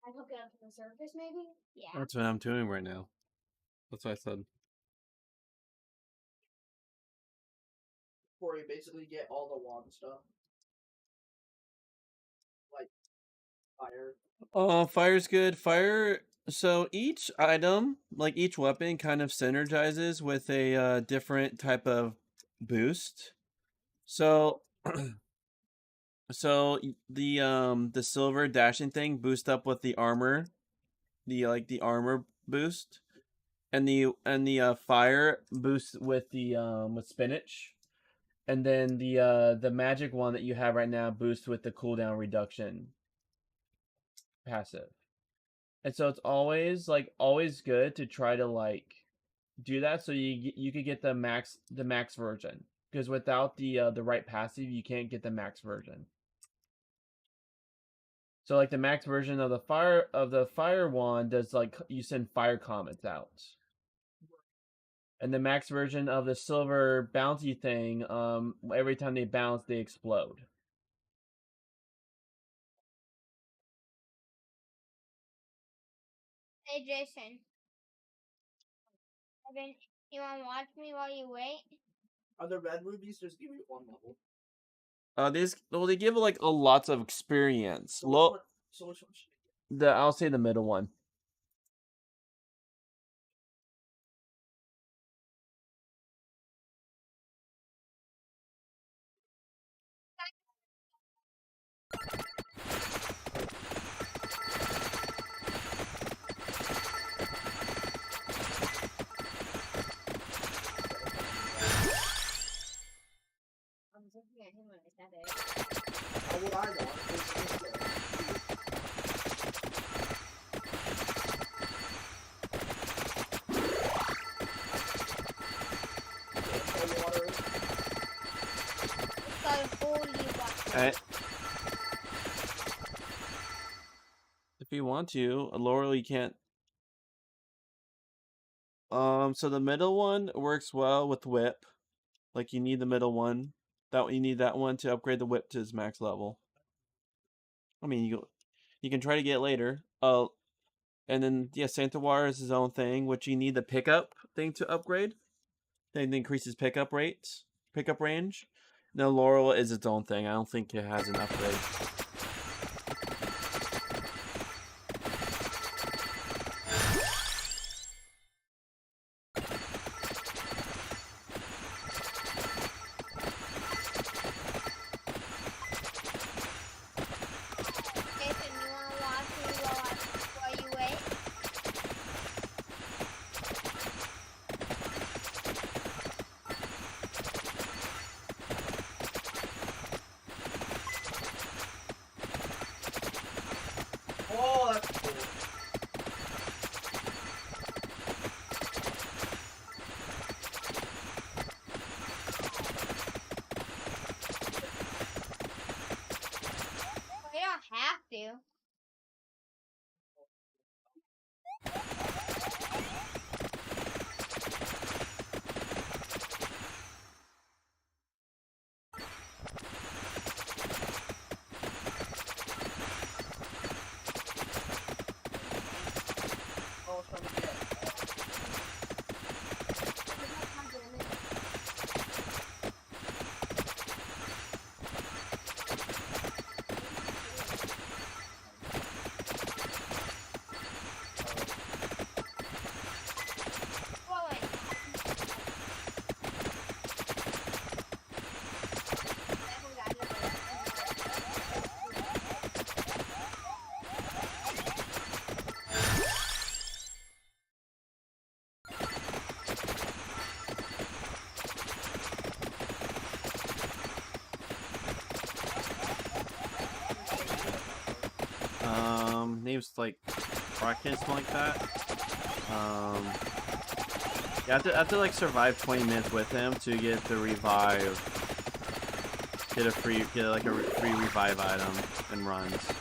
and hook it up to the Surface, maybe? Yeah. That's what I'm doing right now. That's what I said. Where you basically get all the wand stuff. Like fire. Fire's good. Fire. So each item, like each weapon, kind of synergizes with a different type of boost. So, the silver dashing thing boost up with the armor, the armor boost, and the fire boost with the with spinach, and then the magic one that you have right now boosts with the cooldown reduction passive. And so it's always good to try to like do that so you could get the max version, because without the right passive you can't get the max version. So like the max version of the fire wand does like you send fire comets out. And the max version of the silver bounty thing, every time they bounce they explode. Hey, Jason. Evan, you wanna watch me while you wait? Are the red rubies just give you one level? They give like a lots of experience. So which one should I get? I'll say the middle one. I'm looking at him when I said it. How would I know? It's water. If you want to, Laurel, you can't. So the middle one works well with whip. Like you need the middle one. You need that one to upgrade the whip to its max level. I mean, you can try to get it later. And then yeah, Santa Wire is his own thing, which you need the pickup thing to upgrade. Then increases pickup range. Now Laurel is its own thing. I don't think it has an upgrade. Jason, you wanna watch me while you wait? Oh, that's cool. Well, you don't have to. Oh, something else. Well, wait. Names like Rocket, something like that. You have to like survive 20 minutes with him to get the revive. Get a free revive item and runs.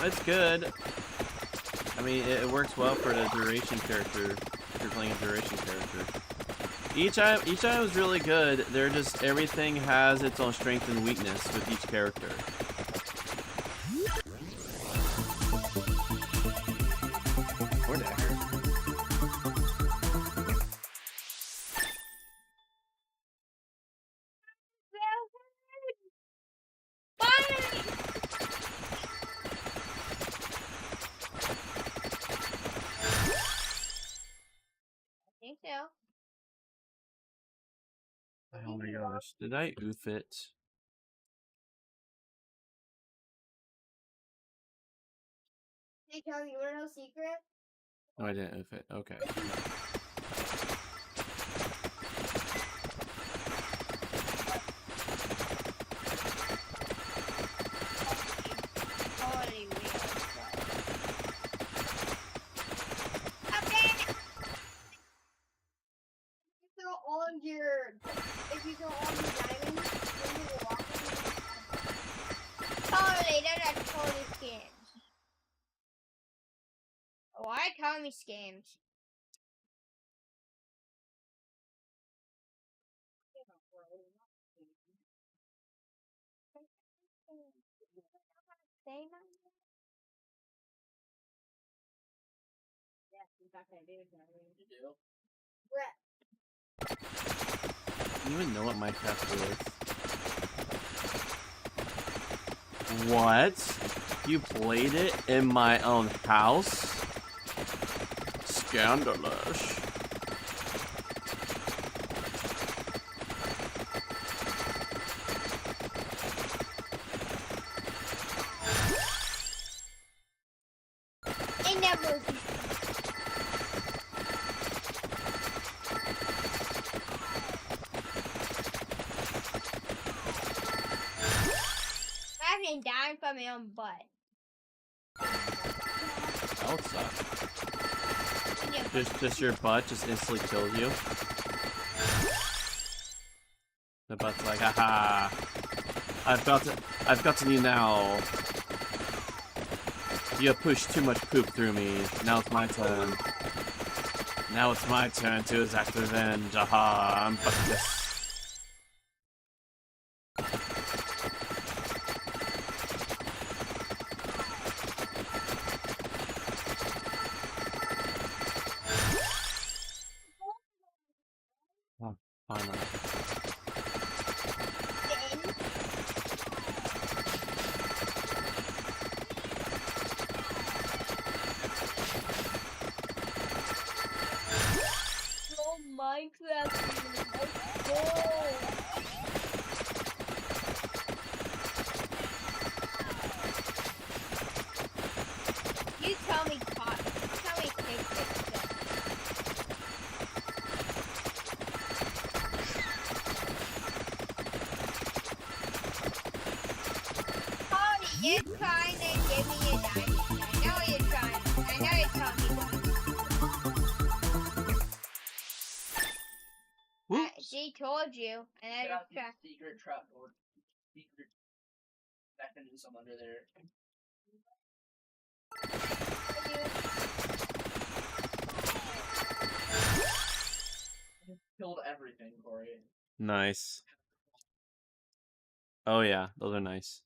It's good. I mean, it works well for the duration character if you're playing a duration character. Each item is really good. They're just everything has its own strength and weakness with each character. Or dagger. I think so. Oh my gosh, did I oof it? Hey, Kelly, you wanna know a secret? No, I didn't oof it. Okay. Totally weird. If you go on your diamonds, then you will walk Totally, they're not totally scams. Why call me scams? Do you even know what Minecraft is? What? You played it in my own house? Scandalous. those. I've been dying from my own butt. That would suck. And you- Just your butt just instantly kills you. The butt's like, haha. I've gotten you now. You have pushed too much poop through me. Now it's my turn. Now it's my turn to exact revenge. Aha, I'm Butkus. Oh, finally. Oh, Minecraft. Let's go. You tell me, take this. Cody, you're trying to give me a diamond. I know you're trying. I know you're telling me that. She told you, and I Get out just the tried. secret trap or secret mechanism under there. Killed everything, Corey. Nice. Oh yeah, those are nice.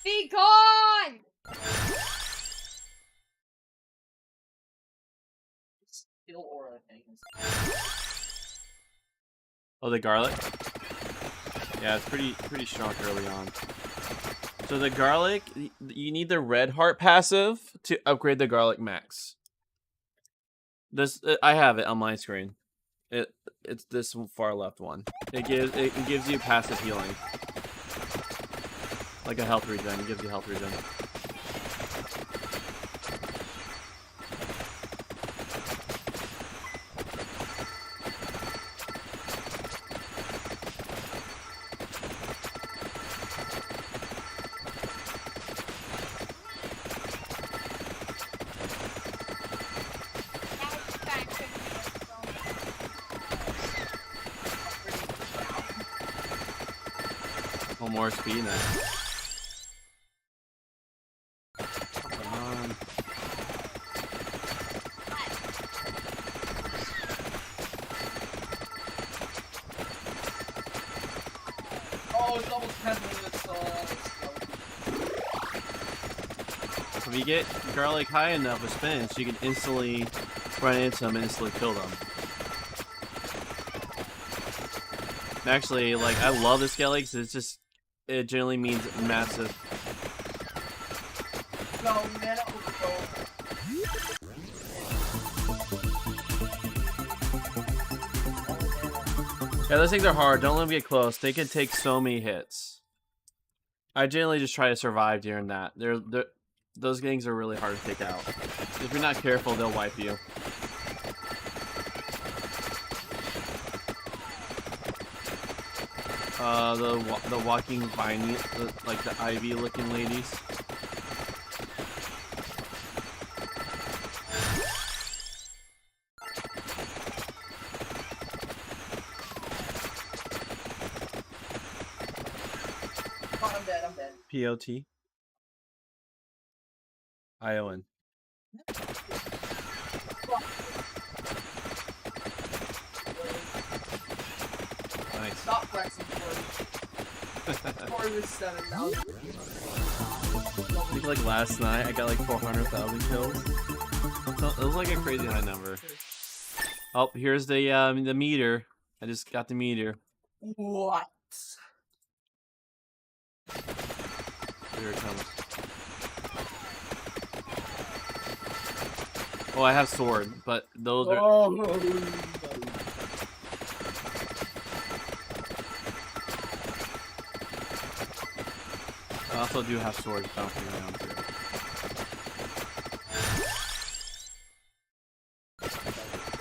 Be gone! Still aura things. Oh, the garlic? Yeah, it's pretty strong early on. So the garlic, you need the red heart passive to upgrade the garlic max. This I have it on my screen. It's this far left one. It gives you passive healing, like a health regen. It gives you health regen. Oh, more speed now. Come on. Oh, it's almost 10 minutes. If you get garlic high enough with spinach, you can instantly run into them and instantly kill them. Actually, like, I love this garlic because it generally means massive. No, man, Yeah, those things are hard. Don't let them get close. They can take so many hits. I generally just try to survive during that. Those things are really hard to take out. If you're not careful, they'll wipe you. The walking viney, like the ivy looking ladies. I'm dead. POT. Iowan. Nice. Stop flexing, Corey. Corey was 7,000. I think like last night I got like 400,000 kills. So it was like a crazy high number. Oh, here's the meter. I just got the meter. What? Here it comes. Oh, I have sword, but those are. Oh, I also do have swords bouncing around too.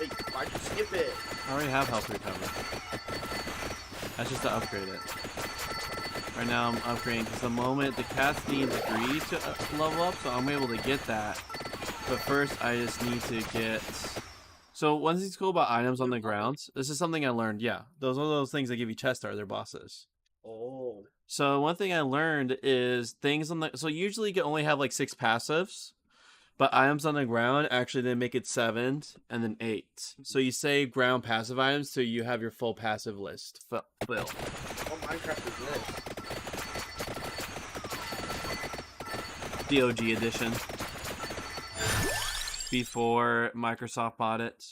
Wait, why'd you skip it? I already have health recovery. That's just to upgrade it. Right now I'm upgrading because the moment the cats need degrees to level up, so I'm able to get that. But first I just need to get... So one thing's cool about items on the ground, this is something I learned, yeah. Those are those things that give you chest art, they're bosses. Oh. So one thing I learned is things on the... So usually you can only have like 6 passives. But items on the ground actually then make it 7 and then 8. So you save ground passive items so you have your full passive list filled. What Minecraft is this? DOG edition. Before Microsoft bought it.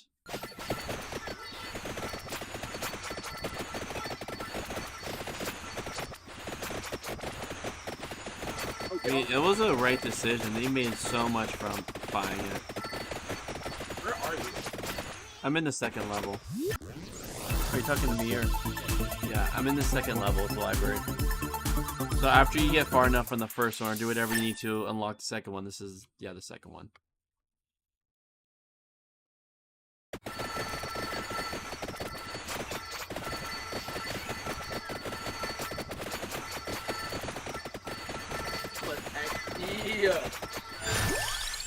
I mean, it was a right decision. They made so much from buying it. Where are you? I'm in the 2nd level. Are you talking to me or? Yeah, I'm in the 2nd level of the library. So after you get far enough from the first one, or do whatever you need to unlock the 2nd one. This is, yeah, the 2nd one.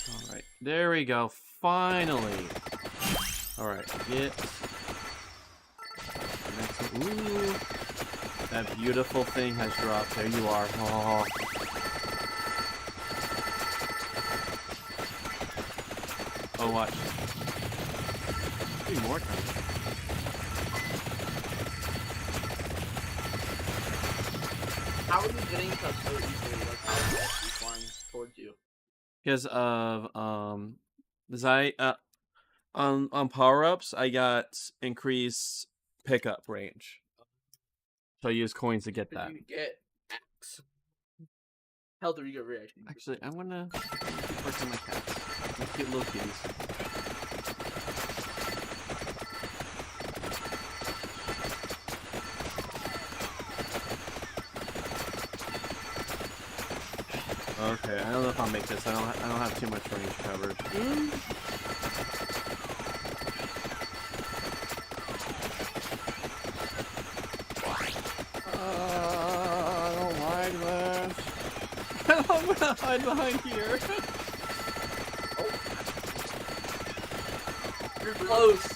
Alright, there we go. Finally. Alright, get... Ooh. That beautiful thing has dropped. There you are. Oh. Oh, watch. 3 more times. How are you getting to so easily? Like, how is that flying towards you? Because of on power-ups I got increased pickup range. So I use coins to get that. Did you get X? Health or you get reaction? Actually, I'm gonna keep working my cats. My cute little kitties. Okay, I don't know if I'll make this. I don't have too much range covered. I don't like this. I'm gonna hide behind here. You're close.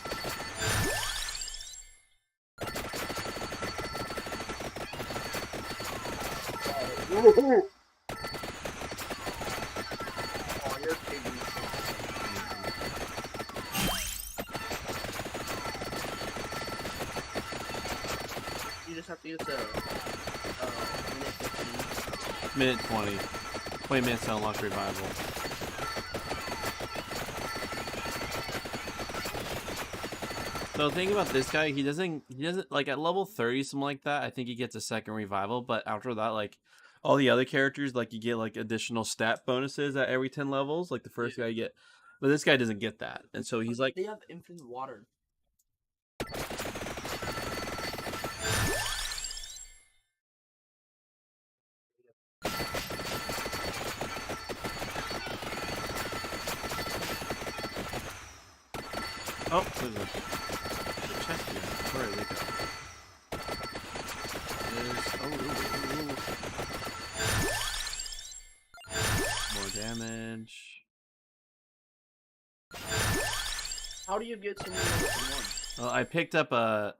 You just have to use the minute 20. 20 minutes to unlock revival. So the thing about this guy, he doesn't like at level 30 something like that. I think he gets a 2nd revival, but after that, like all the other characters, like you get like additional stat bonuses at every 10 levels. Like the first guy you get, but this guy doesn't get that, and so he's like they have infinite water. Oh, there's a chest here. Where did it go? More damage. How do you get so many levels in one? Well, I picked up a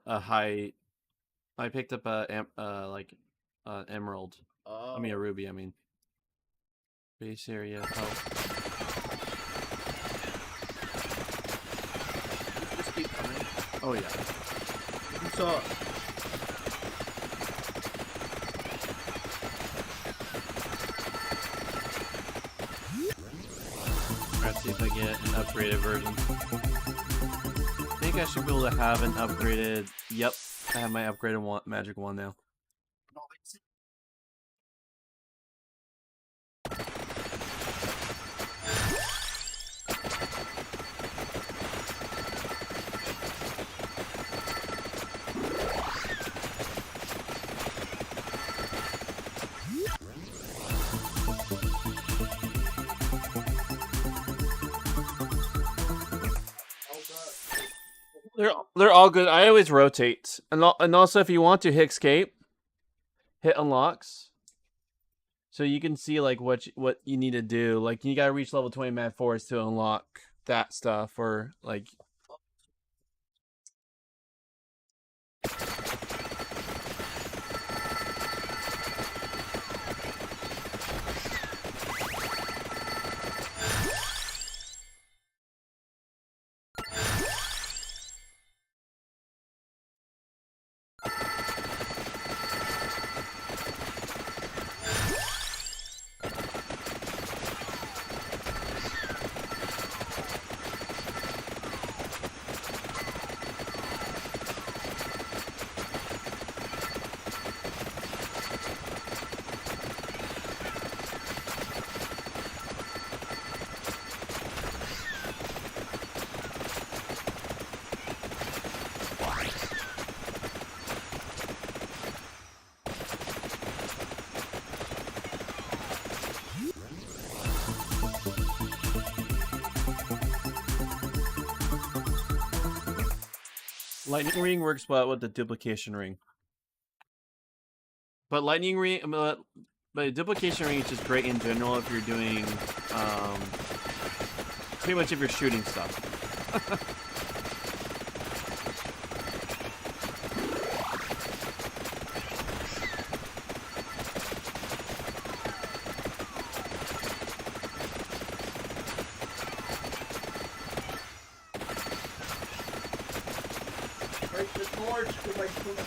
emerald. Oh. I mean a ruby. I mean base area health. Just keep coming. Oh yeah. You saw. Let's see if I get an upgraded version. I think I should be able to have an upgraded. Yep, I have my upgraded magic wand now. They're all good. I always rotate, and also if you want to hit escape, hit unlocks, so you can see like what you need to do. Like you gotta reach level 20 Mad Forest to unlock that stuff, or like. Lightning ring works well with the duplication ring, but lightning ring, but duplication ring is just great in general if you're doing, pretty much if you're shooting stuff. Break the torch because I put up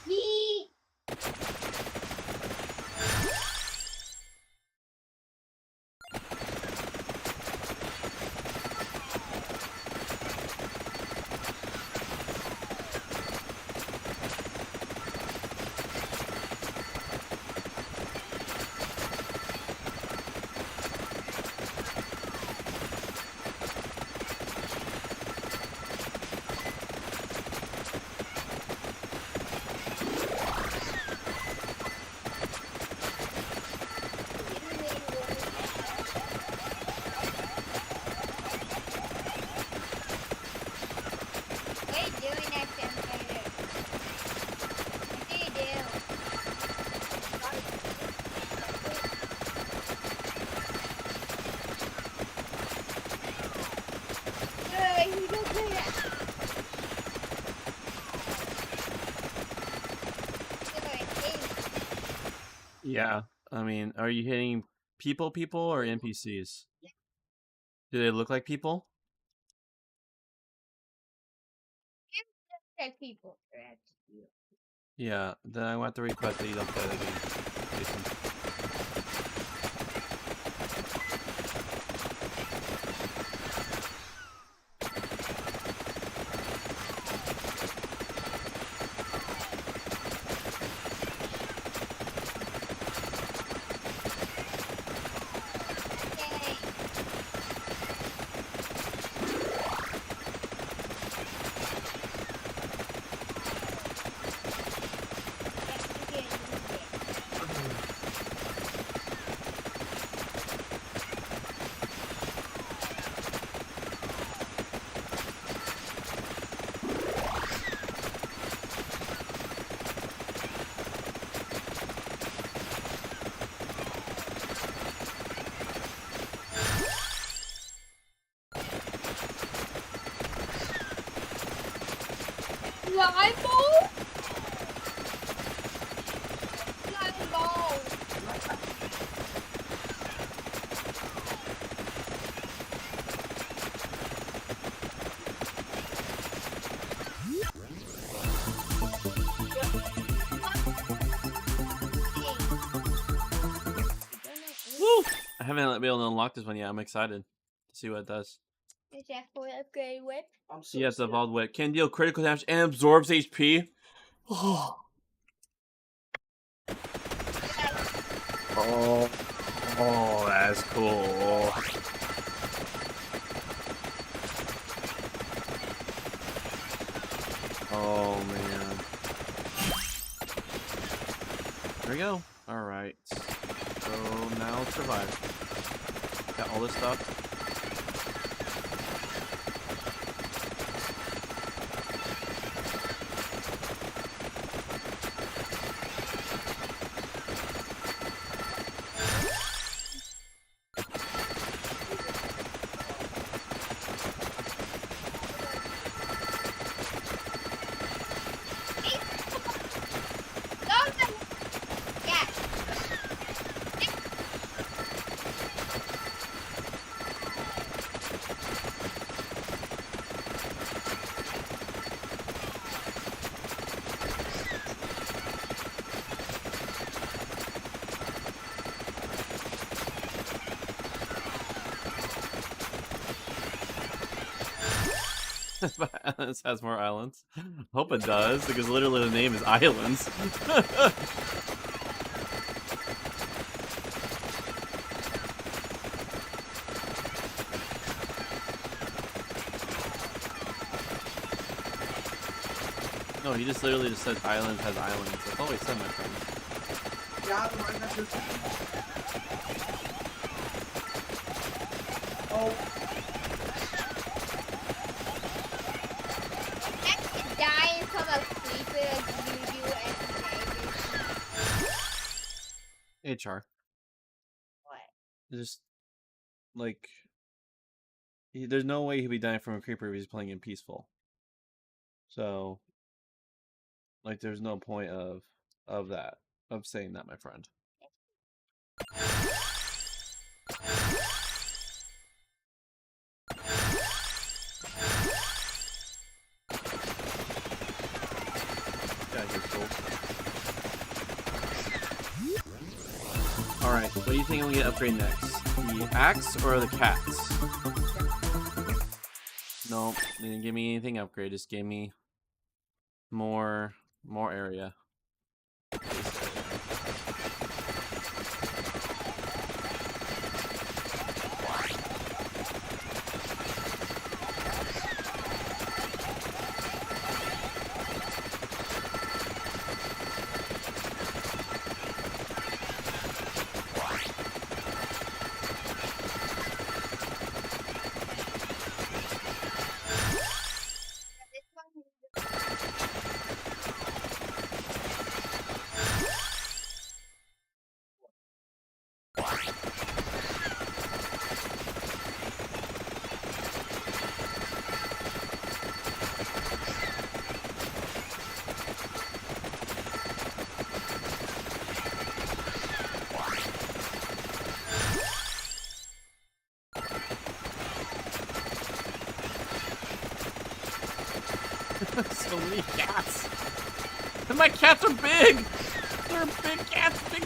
Yee! What are you doing at them later? What do you do? Hey, you don't do that. Yeah, I mean, are you hitting people or NPCs? Do they look like people? Like people, correct? Yeah, then I want to request that you don't play that game, Jason. Yay! Slime ball? Slime ball. Woo! I haven't been able to unlock this one yet. I'm excited to see what it does. Is that for upgrade whip? I'm so Yes, the scared. evolved whip can deal critical damage and absorbs HP. Oh, that's cool. Oh man. There we go. Alright. So now let's survive. Got all this stuff. This has more islands. Hope it does, because literally the name is Islands. No, he just literally just said Islands has islands. That's all he said, my friend. Yeah, the Minecraft. Oh. Next to dying from a creeper like you do every day. HR. What? Just, like... there's no way he'd be dying from a creeper if he's playing in peaceful. So... like, there's no point of that. Of saying that, my friend. Alright, what do you think I'm gonna upgrade next? The axe or the cats? Nope, they didn't give me anything upgrade, just gave me more area. So many cats. And my cats are big! They're big cats, big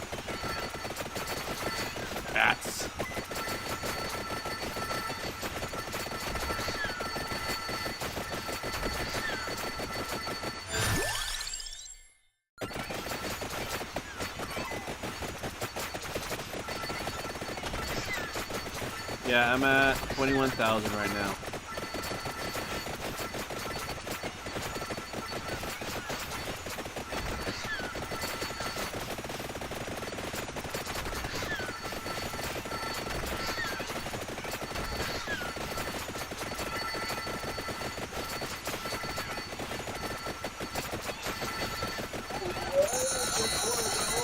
cats. Yeah, I'm at 21,000 right now.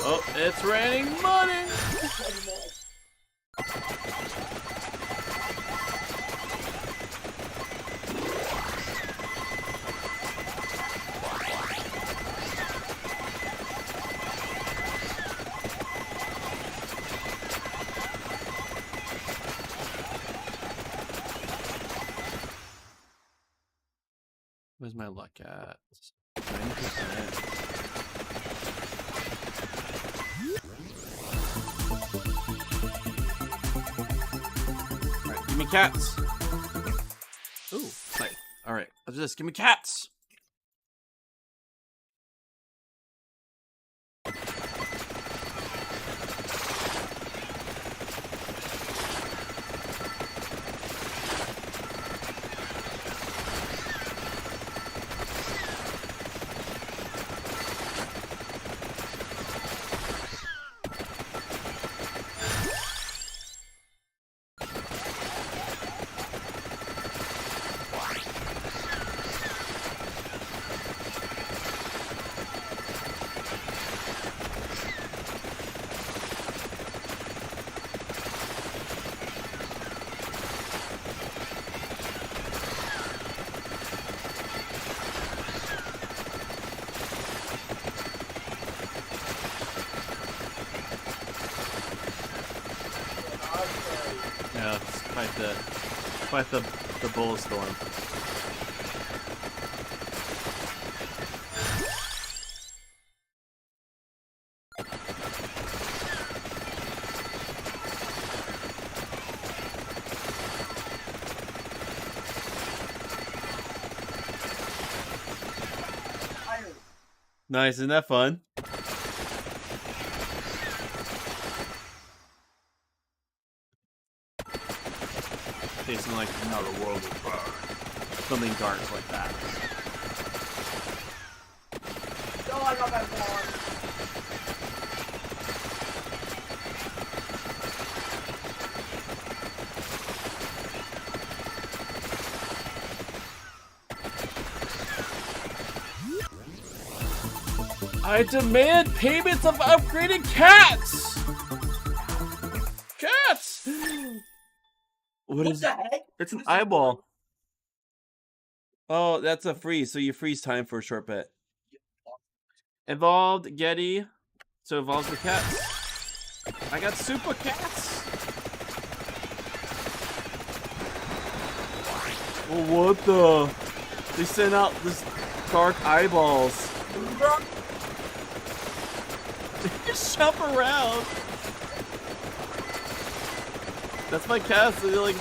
Oh, it's raining money! Where's my luck at? 90%. Alright, give me cats! Ooh, nice. Alright, let's do this. Give me cats! Yeah, it's quite the bull storm. Nice, isn't that fun? Tasting like now the world will burn. Something dark like that. Oh, I got that one. I demand payments of upgraded cats! Cats! What is the heck? It's an This is eyeball. Oh, that's a freeze, so you freeze time for a short bit. Evolved Getty. So evolves the cats. I got super cats! Oh, what the? They sent out this dark eyeballs. Just jump around. That's my cats. They're like.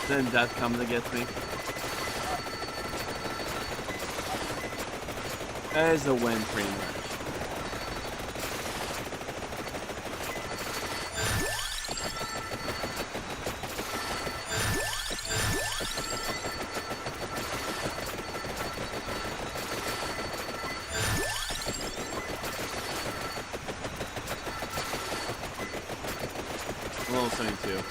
Then death comes and gets me. That is a win, pretty much. Level 72.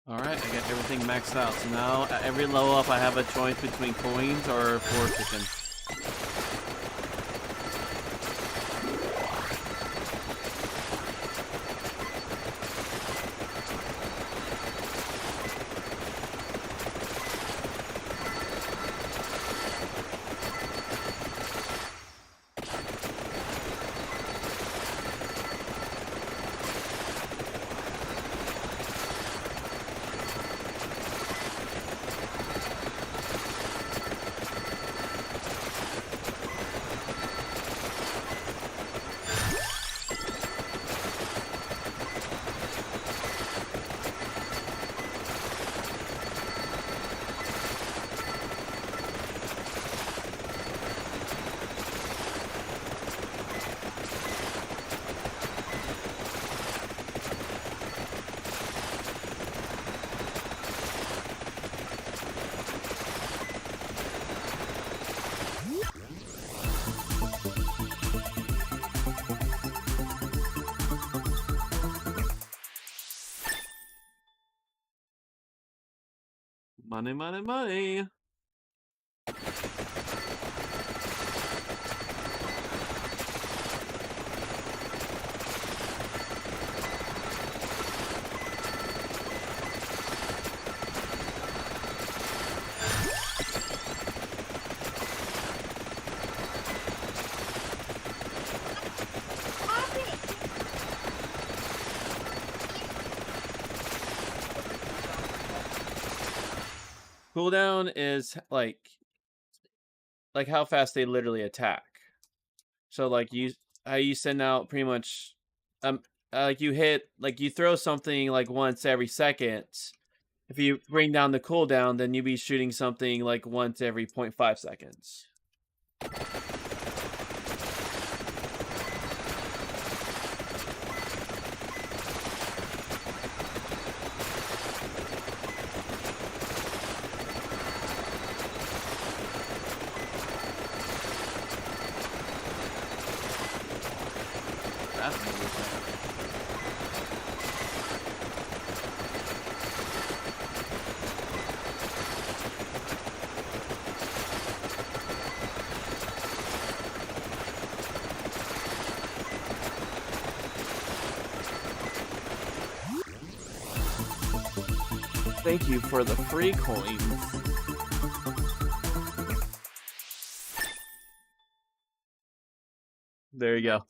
Alright, I got everything maxed out. So now at every level up I have a choice between coins or floor chicken. Money, money, money. Cooldown is like how fast they literally attack. So like how you send out pretty much like you hit, like you throw something like once every second. If you bring down the cooldown, then you'd be shooting something like once every 0.5 seconds. That's Thank you for the free coins. There you go.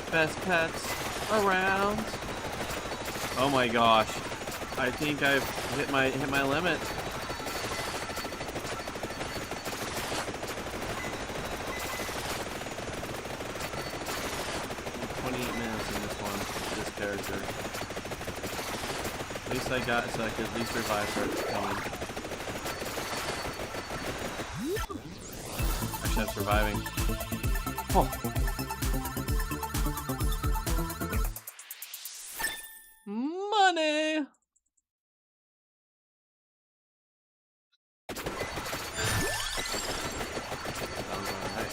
Best pets around. Oh my gosh. I think I've hit my limit. This character. At least I got so I could at least revive her coming. Actually, I'm surviving. Oh. Money! Sounds alright.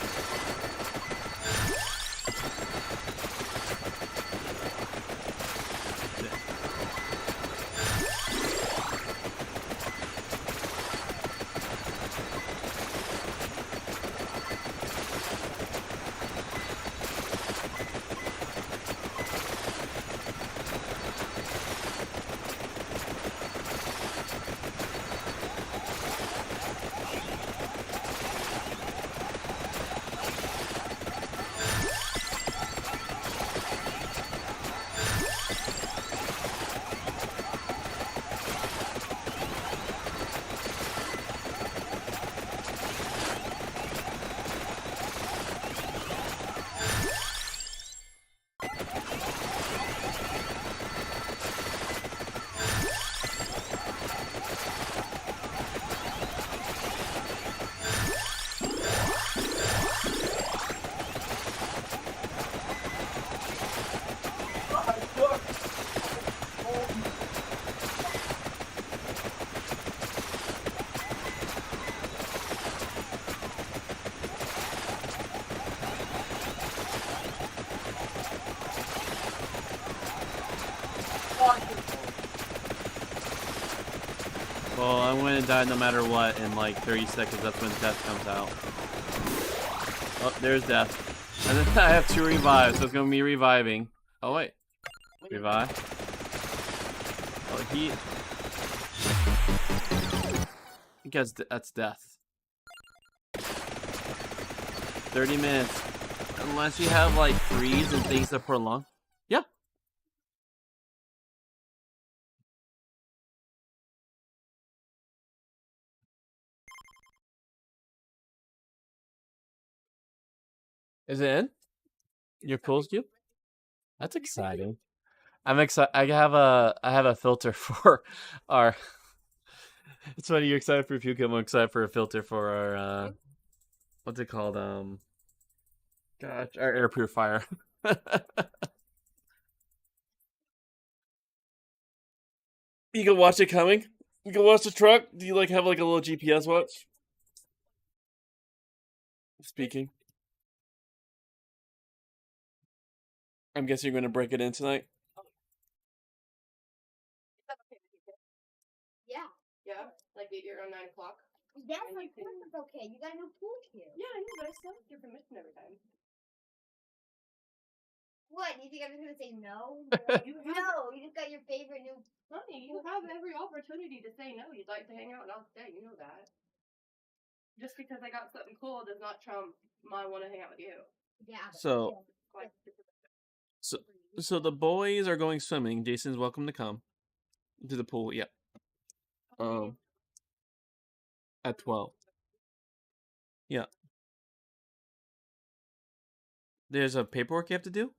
Well, I'm going to die no matter what in like 30 seconds. That's when death comes out. Oh, there's death. And then I have 2 revives, so it's going to be reviving. Oh, wait. Revive. Oh, he... I guess that's death. 30 minutes. Unless you have like freeze and things that prolong. Yeah. Is it in? Your pool's cube? That's exciting. I'm excited. I have a filter for our. It's funny you're excited for Puke. I'm excited for a filter for our what's it called? Gosh, our air purifier. You can watch it coming. You can watch the truck. Do you like have like a little GPS watch? Speaking. I'm guessing you're going to break it in tonight. Yeah. Yeah, like maybe around 9 o'clock. Yes, my phone is okay. You got no pool cue. Yeah, I know, but I still have to give permission every time. What? You think I'm just gonna say no? You have, No, you just got your favorite new. honey, you have every opportunity to say no. You'd like to hang out, and I'll stay. You know that. Just because I got something cool does not trump my want to hang out with you. Yeah. So, Like, so, so the boys are going swimming. Jason's welcome to come to the pool. Yep. At 12. Yeah. There's a paperwork you have to do?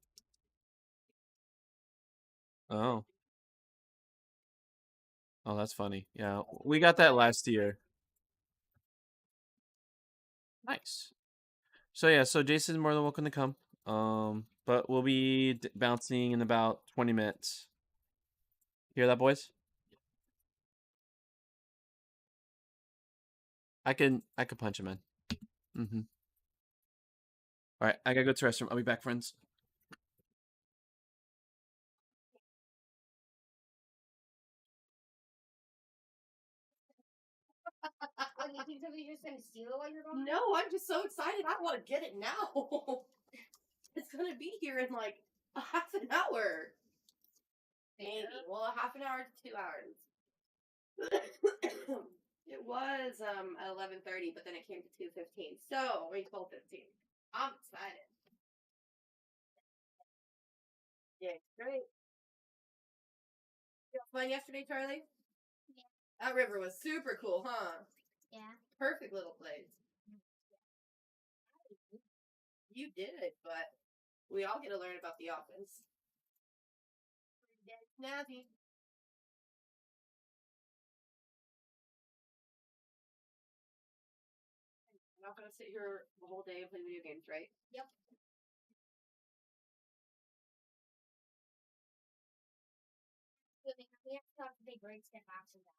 Oh. Oh, that's funny. Yeah, we got that last year. Nice. So yeah, so Jason's more than welcome to come. But we'll be bouncing in about 20 minutes. Hear that, boys? I could punch him in. Mm-hmm. All right, I gotta go to the restroom. I'll be back, friends. Oh, you think somebody's just gonna steal it while you're gone? no, I'm just so excited. I want to get it now. It's gonna be here in like a half an hour. Maybe. Well, a half an hour to 2 hours. It was at 11:30, but then it came to 2:15. So, 12:15. I'm excited. Yeah, great. You have fun yesterday, Charlie? Yeah. That river was super cool, huh? Yeah. Perfect little place. You did it, but we all get to learn about the office. Snazzy. You're not gonna sit here the whole day and play video games, right? Yep. We have to talk to big breaks that boxes out.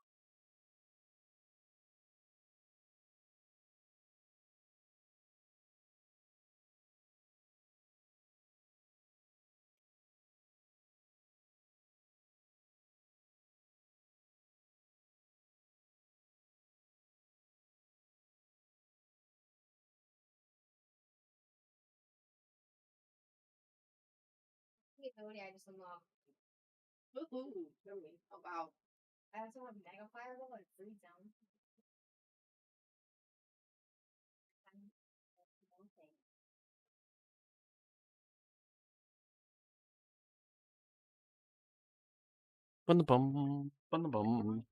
I just unlocked. Woohoo! Oh wow. I also have Mega Fireball and Freeze Zone. Bum bum bum bum.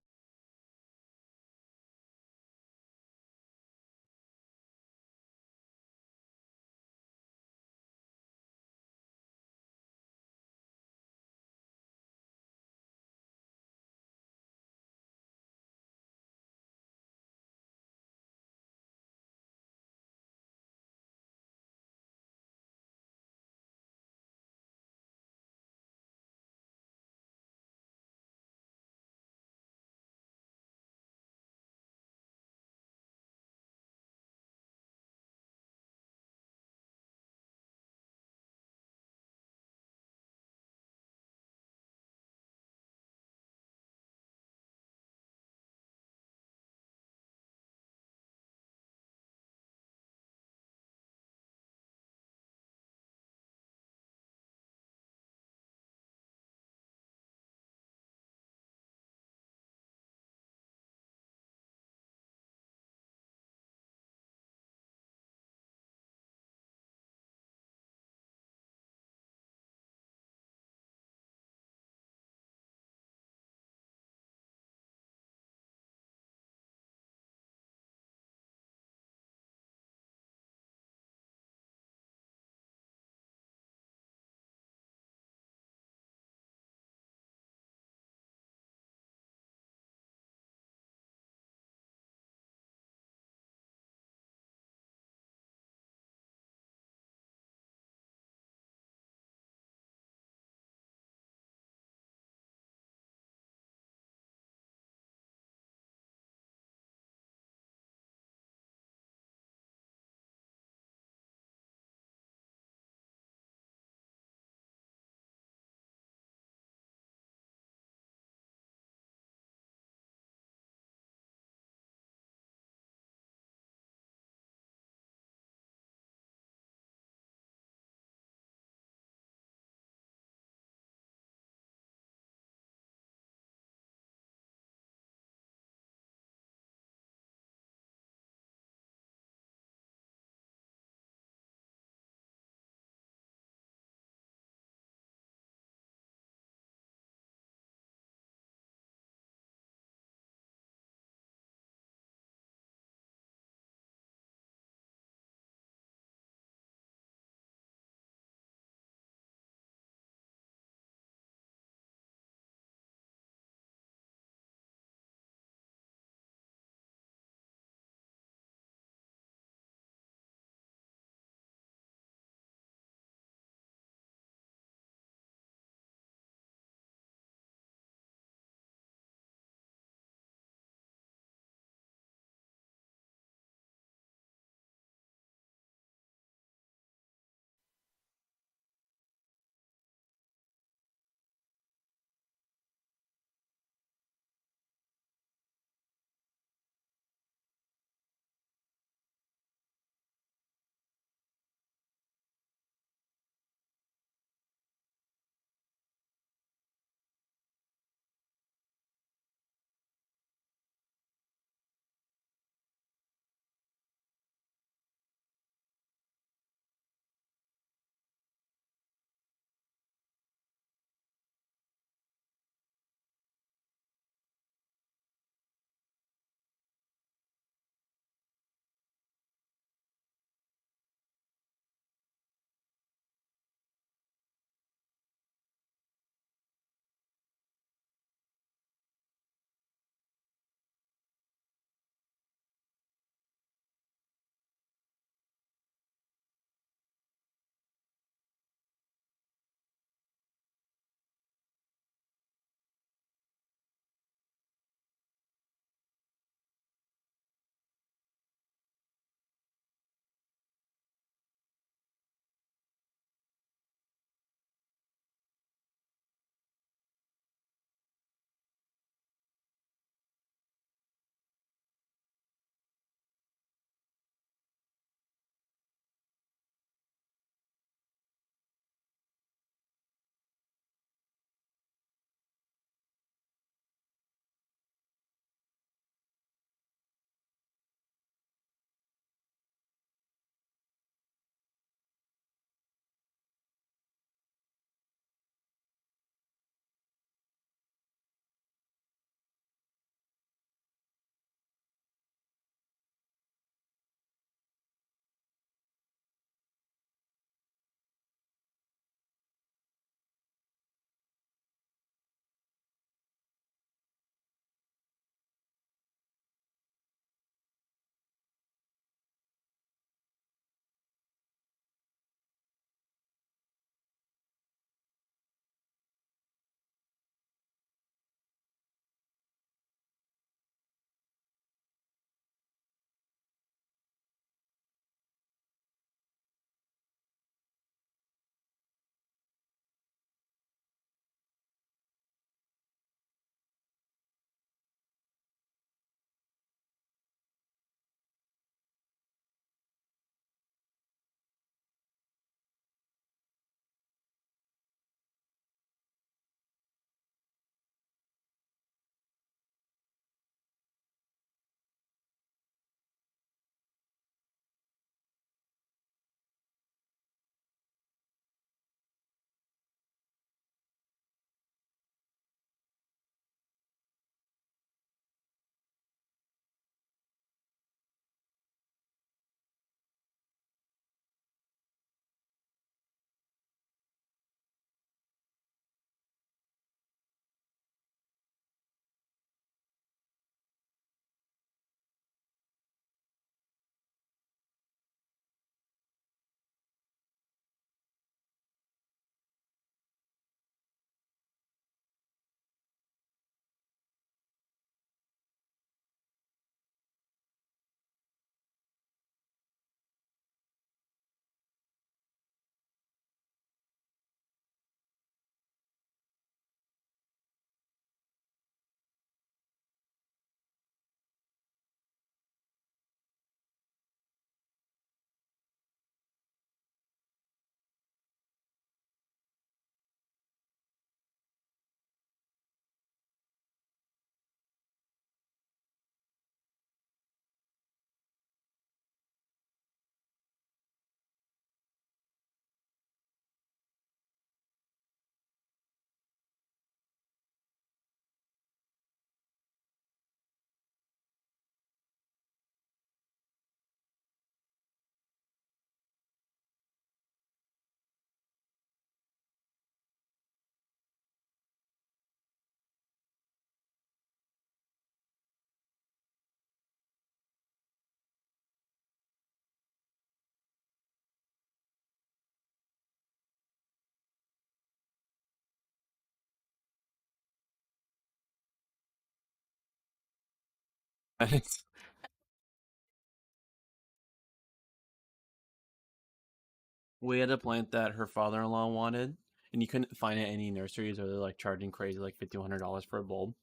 We had a plant that her father-in-law wanted, and you couldn't find it at any nurseries, or they're like charging crazy, like $1,500 for a bulb.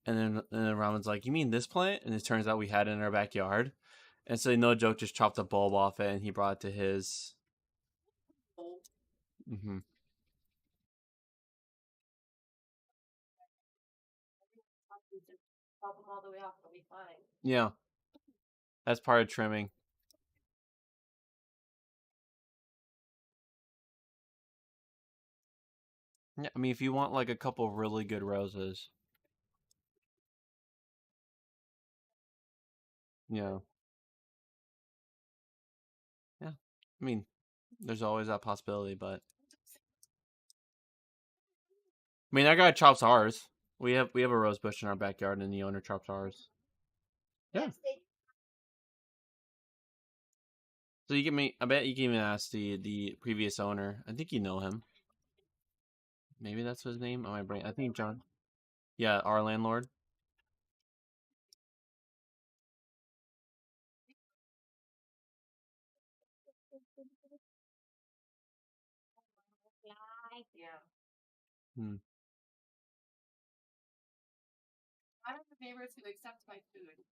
And then Ramon's like, "You mean this plant?" And it turns out we had it in our backyard. And so, no joke, just chopped a bulb off it, and he brought it to his. Mm-hmm. Pop them all the way off, it'll be fine. Yeah, that's part of trimming. Yeah, I mean, if you want like a couple really good roses. Yeah. Yeah. I mean, there's always that possibility, but I mean, that guy chops ours. We have a rose bush in our backyard, and the owner chops ours. Yeah. Yes, they So you can me. I bet you can even ask the previous owner. I think you know him. Maybe that's his name on my brain. I think John. Yeah, our landlord. Yeah. Hmm. I have neighbors who accept my food.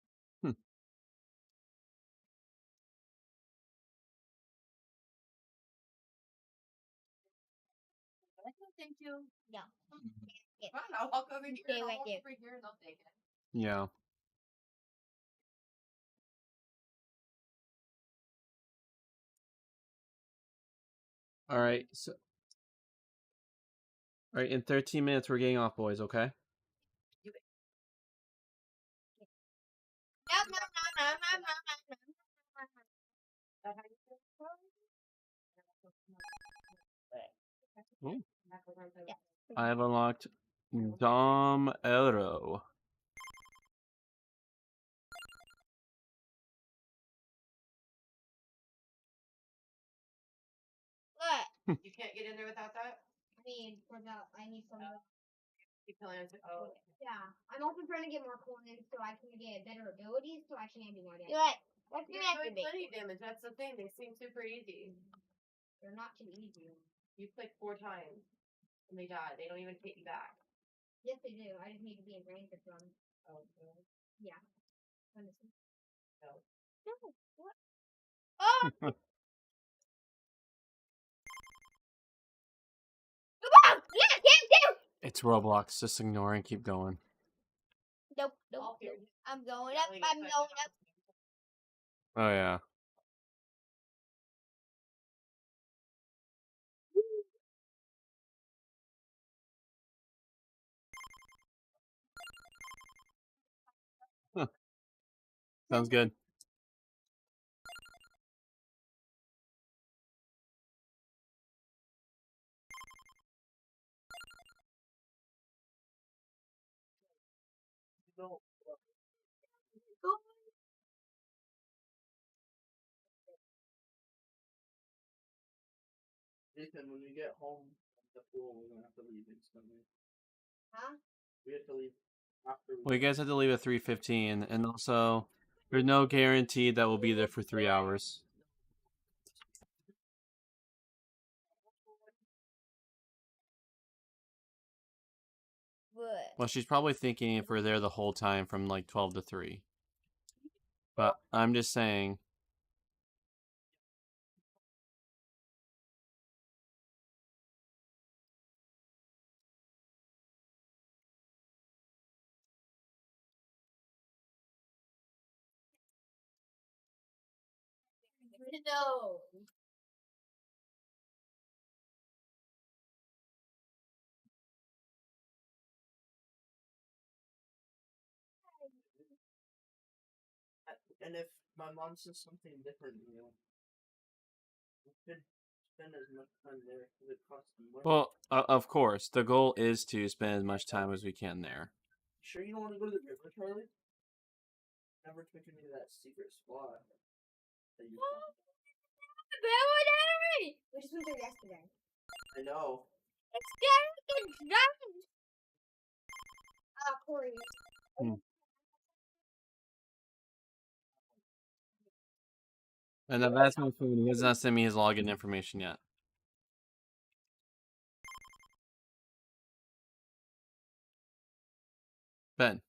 Thank you. No. Fine, I'll walk over here. Stay And I'll right walk there. over here and I'll take it. Yeah. All right. So. All right. In 13 minutes, we're getting off, boys. Okay. No, no, no, no, no, no, Ooh. I have unlocked Dom Euro. What? You can't get in there without that? I need some. Keep telling us. Oh. Yeah, I'm also trying to get more coins so I can get better abilities so I can do more damage. Do it. Let's do You're that for doing me. plenty of damage. That's the thing. They seem super easy. They're not too easy. You click 4 times and they die. They don't even hit you back. Yes, they do. I just need to be in range of them. Oh, really? Yeah. Honestly. No. No. What? Oh! Come on! Yeah, get. It's Roblox. Just ignore and keep going. Nope, All nope, here. nope. I'm going up. I'm going up. Oh yeah. Huh. Sounds good. No. Nathan, when we get home from the pool, we're gonna have to leave instantly. Huh? We have to leave after. Well, you guys have to leave at 3:15, and also there's no guarantee that we'll be there for 3 hours. What? Well, she's probably thinking if we're there the whole time from like 12 to 3. But I'm just saying. No. And if my mom says something different, we could spend as much time there because it costs more. Well, of course, the goal is to spend as much time as we can there. Sure, you don't want to go to the river, Charlie? Never took me to that secret spot. That you Ability! We just went there yesterday. I know. It's getting done. Corey. And I've asked my phone. He has not sent me his login information yet. Ben.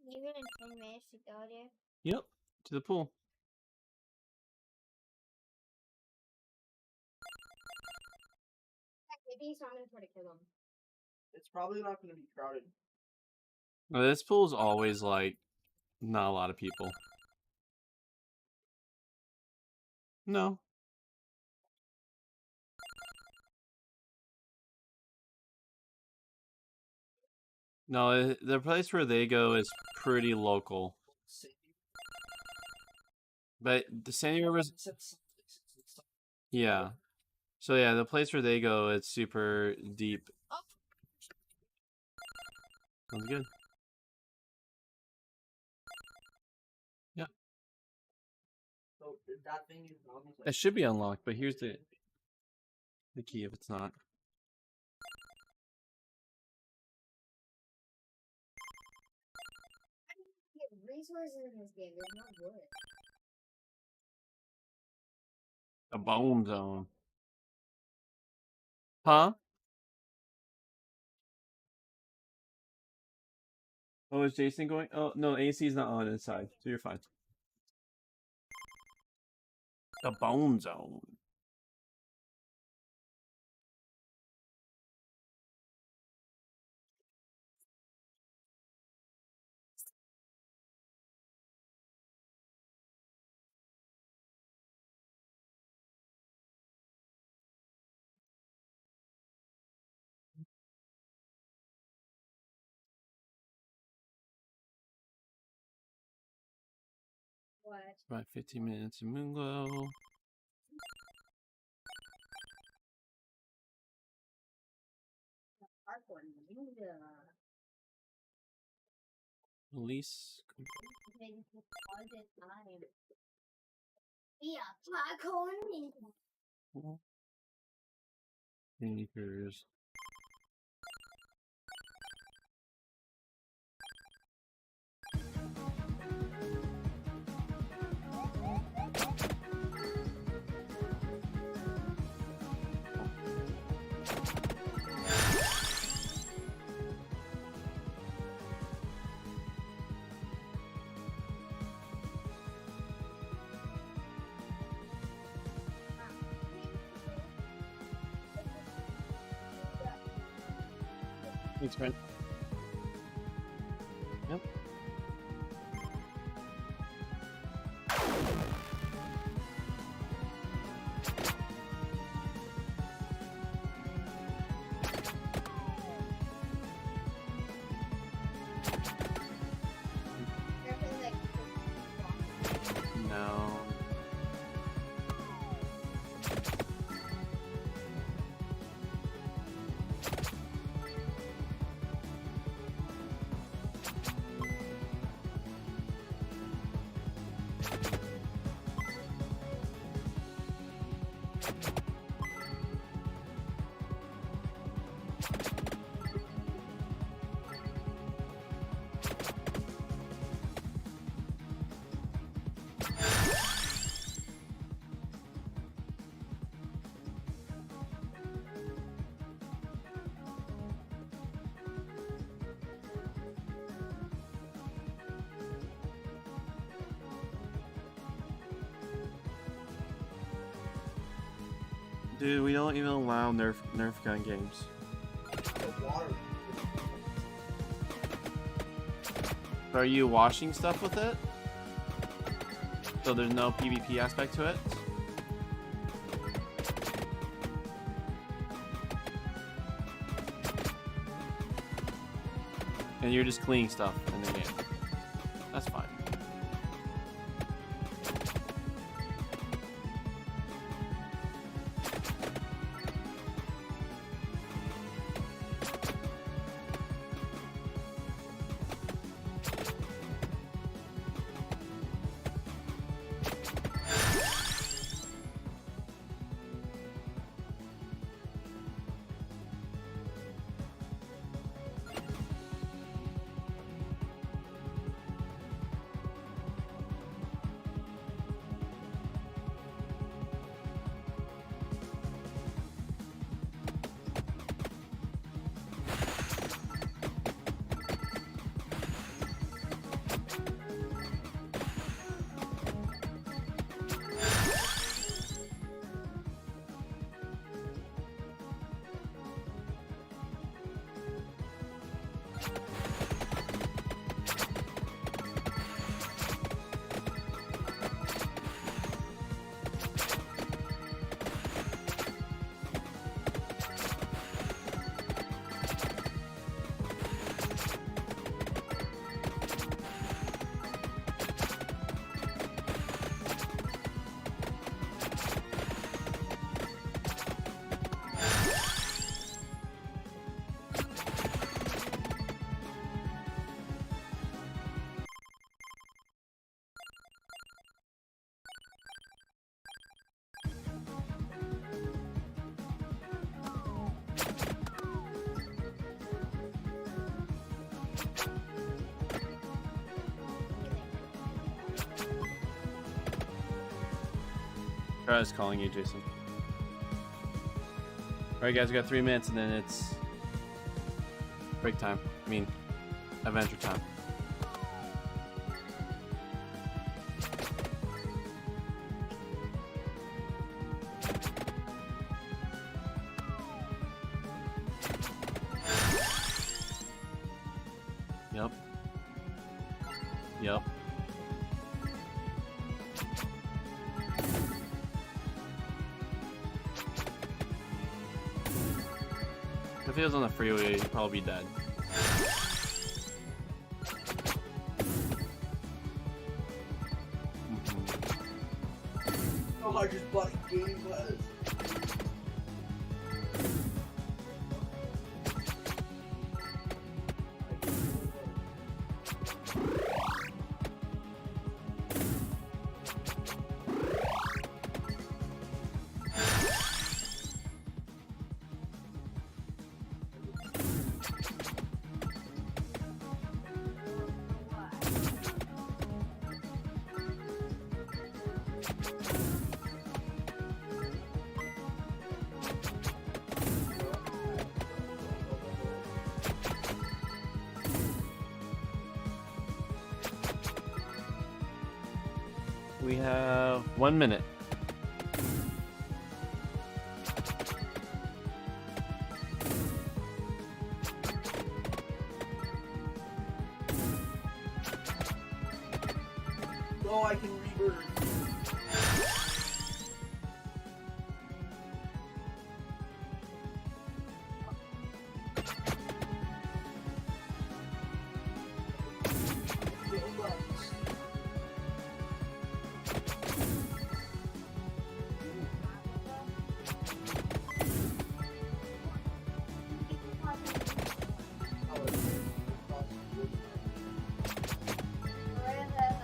Even in 10 minutes to go there. Yep. To the pool. Maybe so I'm gonna try to kill him. It's probably not going to be crowded. This pool's always like not a lot of people. No. No, the place where they go is pretty local. But the Sandy River's... Yeah. So yeah, the place where they go, it's super deep. Sounds good. Yeah. So that thing is almost like It should be unlocked, but here's the key if it's not. Get resources in this game. There's no wood. A bone zone. Huh? Oh, is Jason going? Oh, no, AC's not on inside, so you're fine. The bone zone. What? About 15 minutes in Moonglow. Park one. Release. Yeah, parkour. Sneakers. Thanks, friend. Yep. No. Dude, we don't even allow Nerf gun games. the water. Are you washing stuff with it? So there's no PvP aspect to it? And you're just cleaning stuff in the game. That's fine. Try's calling you, Jason. Alright guys, we got 3 minutes and then it's break time. I mean, adventure time. Yep. Yep. If he was on the freeway, he'd probably be dead. Oh, I just bought a Game Pass. We have 1 minute. Oh, I can rebirth.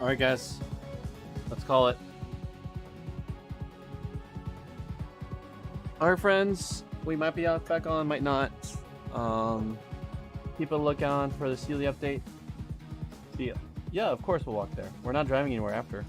Alright guys, let's call it. Alright friends, we might be back on, might not. Keep a lookout for the Sealy update. See ya. Yeah, of course we'll walk there. We're not driving anywhere after.